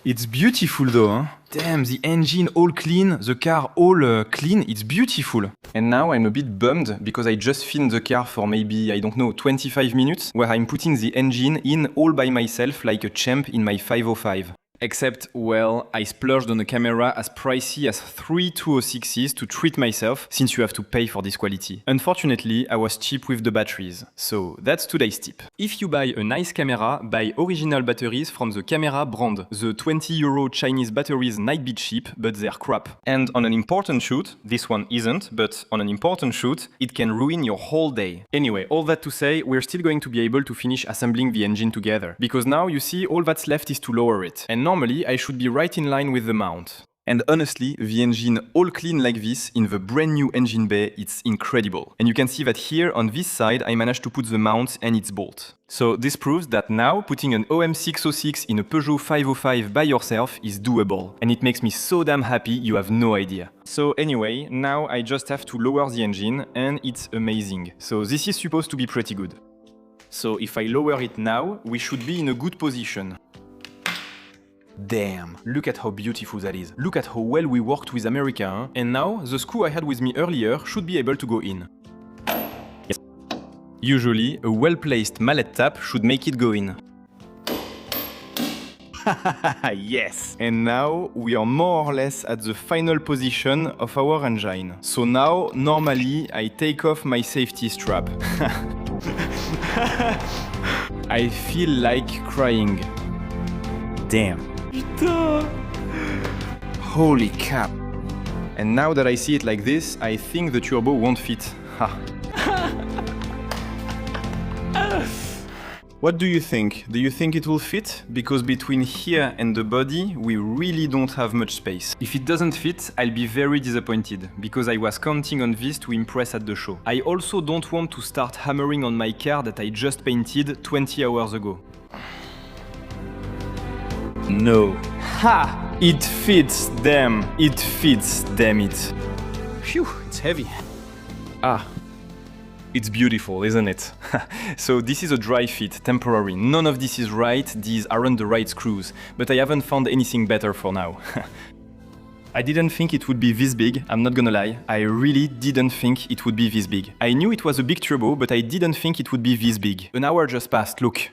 It's beautiful though, huh? Damn, the engine all clean, the car all clean, it's beautiful. And now I'm a bit bummed because I just filmed the car for maybe, I don't know, 25 minutes, where I'm putting the engine in all by myself like a champ in my 505. Except, well, I splurged on a camera as pricey as 3 206s to treat myself, since you have to pay for this quality. Unfortunately, I was cheap with the batteries. So that's today's tip. If you buy a nice camera, buy original batteries from the camera brand. The 20 euro Chinese batteries might be cheap, but they're crap. And on an important shoot, this one isn't, but on an important shoot, it can ruin your whole day. Anyway, all that to say, we're still going to be able to finish assembling the engine together. Because now, you see, all that's left is to lower it. And normally, I should be right in line with the mount. And honestly, the engine all clean like this in the brand new engine bay, it's incredible. And you can see that here on this side, I managed to put the mount and its bolt. So this proves that now putting an OM606 in a Peugeot 505 by yourself is doable. And it makes me so damn happy, you have no idea. So anyway, now I just have to lower the engine and it's amazing. So this is supposed to be pretty good. So if I lower it now, we should be in a good position. Damn, look at how beautiful that is. Look at how well we worked with America, huh? And now, the screw I had with me earlier should be able to go in. Yes. Usually, a well-placed mallet tap should make it go in. Yes! And now, we are more or less at the final position of our engine. So now, normally, I take off my safety strap. I feel like crying. Damn. Holy cap. And now that I see it like this, I think the turbo won't fit. Ha. What do you think? Do you think it will fit? Because between here and the body, we really don't have much space. If it doesn't fit, I'll be very disappointed, because I was counting on this to impress at the show. I also don't want to start hammering on my car that I just painted 20 hours ago. No. Ha! It fits, damn. It fits, damn it. Phew, it's heavy. Ah. It's beautiful, isn't it? So this is a dry fit, temporary. None of this is right, these aren't the right screws. But I haven't found anything better for now. I didn't think it would be this big, I'm not gonna lie. I really didn't think it would be this big. I knew it was a big turbo, but I didn't think it would be this big. An hour just passed, look.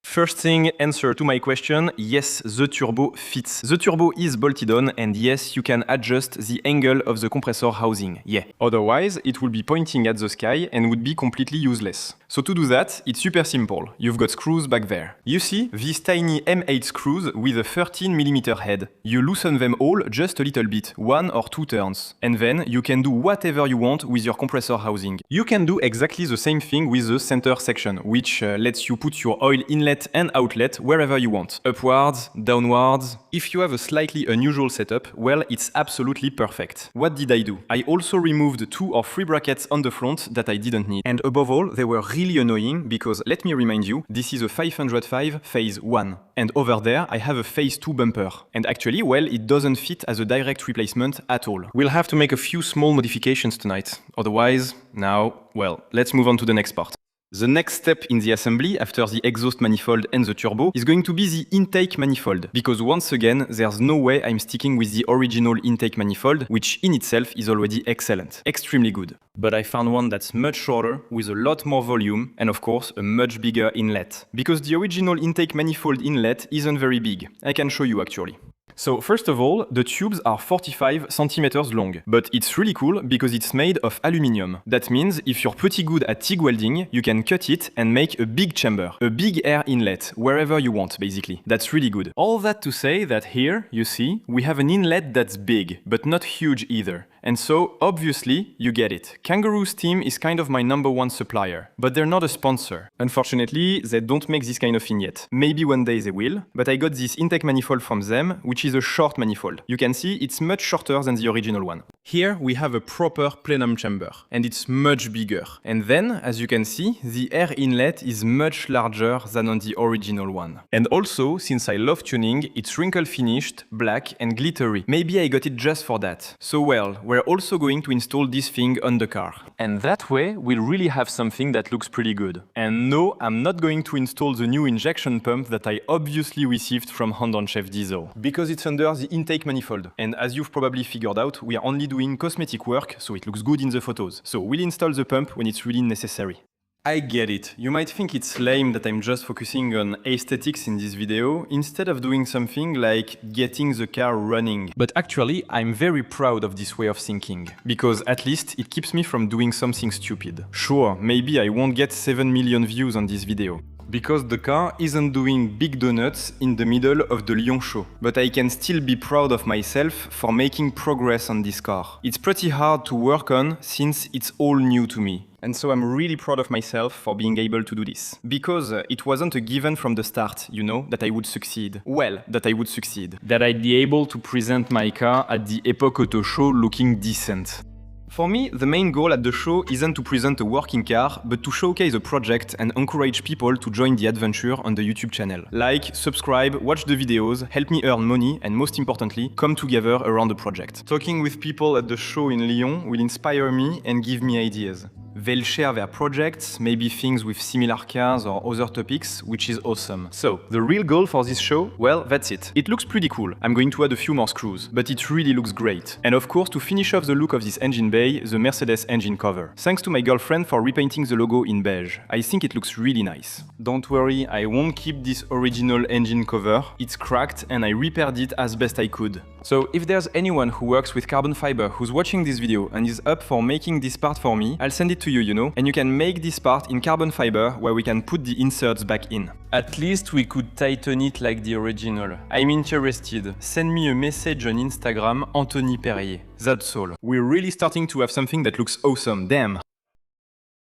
First thing, answer to my question, yes, the turbo fits. The turbo is bolted on, and yes, you can adjust the angle of the compressor housing, yeah. Otherwise, it will be pointing at the sky and would be completely useless. So to do that, it's super simple. You've got screws back there. You see these tiny M8 screws with a 13mm head. You loosen them all just a little bit, 1 or 2 turns. And then you can do whatever you want with your compressor housing. You can do exactly the same thing with the center section, which lets you put your oil inlet and outlet wherever you want. Upwards, downwards. If you have a slightly unusual setup, well, it's absolutely perfect. What did I do? I also removed 2 or 3 brackets on the front that I didn't need. And above all, they were really annoying because, let me remind you, this is a 505 phase 1. And over there, I have a phase 2 bumper. And actually, well, it doesn't fit as a direct replacement at all. We'll have to make a few small modifications tonight. Otherwise, now, well, let's move on to the next part. The next step in the assembly, after the exhaust manifold and the turbo, is going to be the intake manifold. Because once again, there's no way I'm sticking with the original intake manifold, which in itself is already excellent. Extremely good. But I found one that's much shorter, with a lot more volume, and of course, a much bigger inlet. Because the original intake manifold inlet isn't very big. I can show you actually. So first of all, the tubes are 45 centimeters long, but it's really cool because it's made of aluminium. That means if you're pretty good at TIG welding, you can cut it and make a big chamber, a big air inlet, wherever you want basically. That's really good. All that to say that here, you see, we have an inlet that's big, but not huge either. And so, obviously, you get it. Kangaroo Steam is kind of my #1 supplier, but they're not a sponsor. Unfortunately, they don't make this kind of thing yet. Maybe one day they will, but I got this intake manifold from them, which is a short manifold. You can see it's much shorter than the original one. Here we have a proper plenum chamber, and it's much bigger. And then, as you can see, the air inlet is much larger than on the original one. And also, since I love tuning, it's wrinkle finished, black and glittery. Maybe I got it just for that. So well, we're also going to install this thing on the car. And that way, we'll really have something that looks pretty good. And no, I'm not going to install the new injection pump that I obviously received from Hand on Chef Diesel, because it's under the intake manifold. And as you've probably figured out, we are only doing cosmetic work, so it looks good in the photos. So we'll install the pump when it's really necessary. I get it. You might think it's lame that I'm just focusing on aesthetics in this video, instead of doing something like getting the car running. But actually, I'm very proud of this way of thinking, because at least it keeps me from doing something stupid. Sure, maybe I won't get 7 million views on this video, because the car isn't doing big donuts in the middle of the Lyon show. But I can still be proud of myself for making progress on this car. It's pretty hard to work on since it's all new to me. And so I'm really proud of myself for being able to do this. Because it wasn't a given from the start, you know, that I would succeed. Well, that I would succeed. That I'd be able to present my car at the Époque auto show looking decent. For me, the main goal at the show isn't to present a working car, but to showcase a project and encourage people to join the adventure on the YouTube channel. Like, subscribe, watch the videos, help me earn money, and most importantly, come together around the project. Talking with people at the show in Lyon will inspire me and give me ideas. They'll share their projects, maybe things with similar cars or other topics, which is awesome. So, the real goal for this show? Well, that's it. It looks pretty cool. I'm going to add a few more screws, but it really looks great. And of course, to finish off the look of this engine bay, the Mercedes engine cover. Thanks to my girlfriend for repainting the logo in beige. I think it looks really nice. Don't worry, I won't keep this original engine cover. It's cracked and I repaired it as best I could. So if there's anyone who works with carbon fiber who's watching this video and is up for making this part for me, I'll send it to you, you know, and you can make this part in carbon fiber where we can put the inserts back in. At least we could tighten it like the original. I'm interested. Send me a message on Instagram, Anthony Perrier. That's all. We're really starting to have something that looks awesome, damn.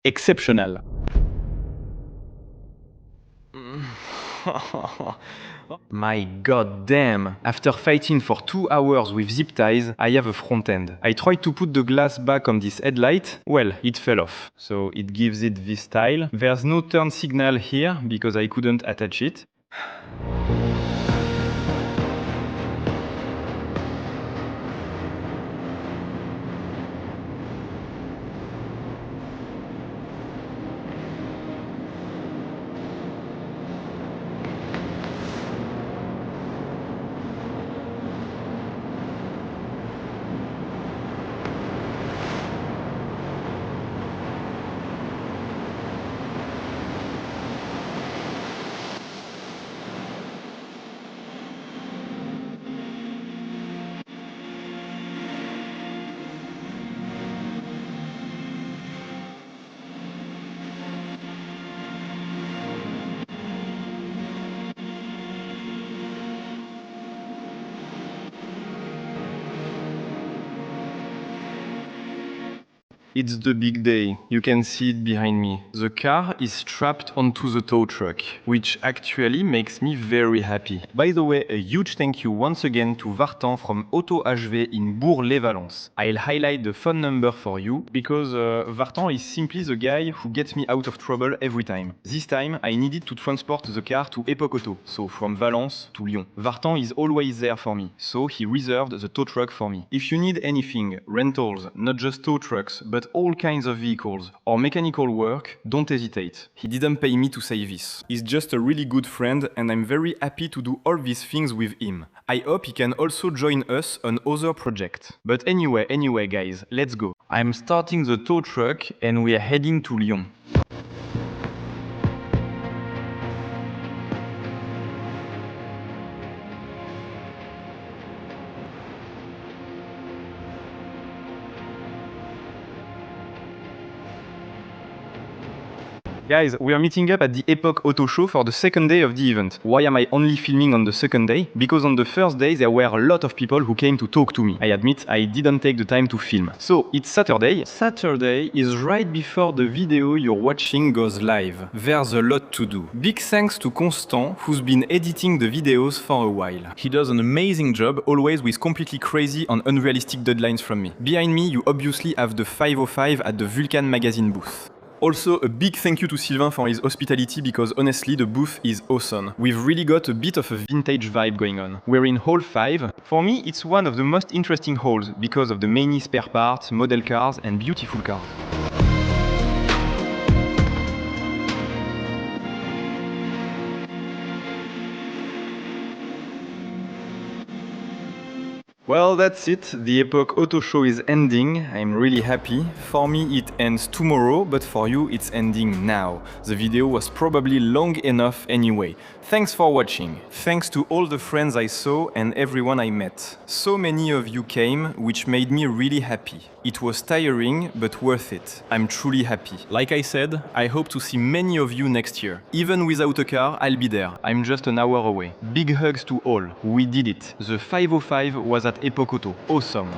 Exceptional. My god damn! After fighting for 2 hours with zip ties, I have a front end. I tried to put the glass back on this headlight, well, it fell off. So it gives it this style. There's no turn signal here because I couldn't attach it. It's the big day. You can see it behind me. The car is strapped onto the tow truck, which actually makes me very happy. By the way, a huge thank you once again to Vartan from Auto HV in Bourg-les-Valences. I'll highlight the phone number for you because Vartan is simply the guy who gets me out of trouble every time. This time, I needed to transport the car to Époque Auto, so from Valence to Lyon. Vartan is always there for me, so he reserved the tow truck for me. If you need anything, rentals, not just tow trucks, but all kinds of vehicles, or mechanical work, don't hesitate. He didn't pay me to say this. He's just a really good friend and I'm very happy to do all these things with him. I hope he can also join us on other projects. But anyway guys, let's go. I'm starting the tow truck and we are heading to Lyon. Guys, we are meeting up at the Époque Auto Show for the second day of the event. Why am I only filming on the second day? Because on the first day there were a lot of people who came to talk to me. I admit I didn't take the time to film. So it's Saturday. Saturday is right before the video you're watching goes live. There's a lot to do. Big thanks to Constant, who's been editing the videos for a while. He does an amazing job, always with completely crazy and unrealistic deadlines from me. Behind me you obviously have the 505 at the Vulcan magazine booth. Also, a big thank you to Sylvain for his hospitality because honestly the booth is awesome. We've really got a bit of a vintage vibe going on. We're in hall 5. For me it's one of the most interesting halls because of the many spare parts, model cars and beautiful cars. Well, that's it. The Époque Auto Show is ending. I'm really happy. For me it ends tomorrow, but for you it's ending now. The video was probably long enough anyway. Thanks for watching. Thanks to all the friends I saw and everyone I met. So many of you came, which made me really happy. It was tiring, but worth it. I'm truly happy. Like I said, I hope to see many of you next year. Even without a car, I'll be there. I'm just an hour away. Big hugs to all. We did it. The 505 was at Époque Auto. Awesome.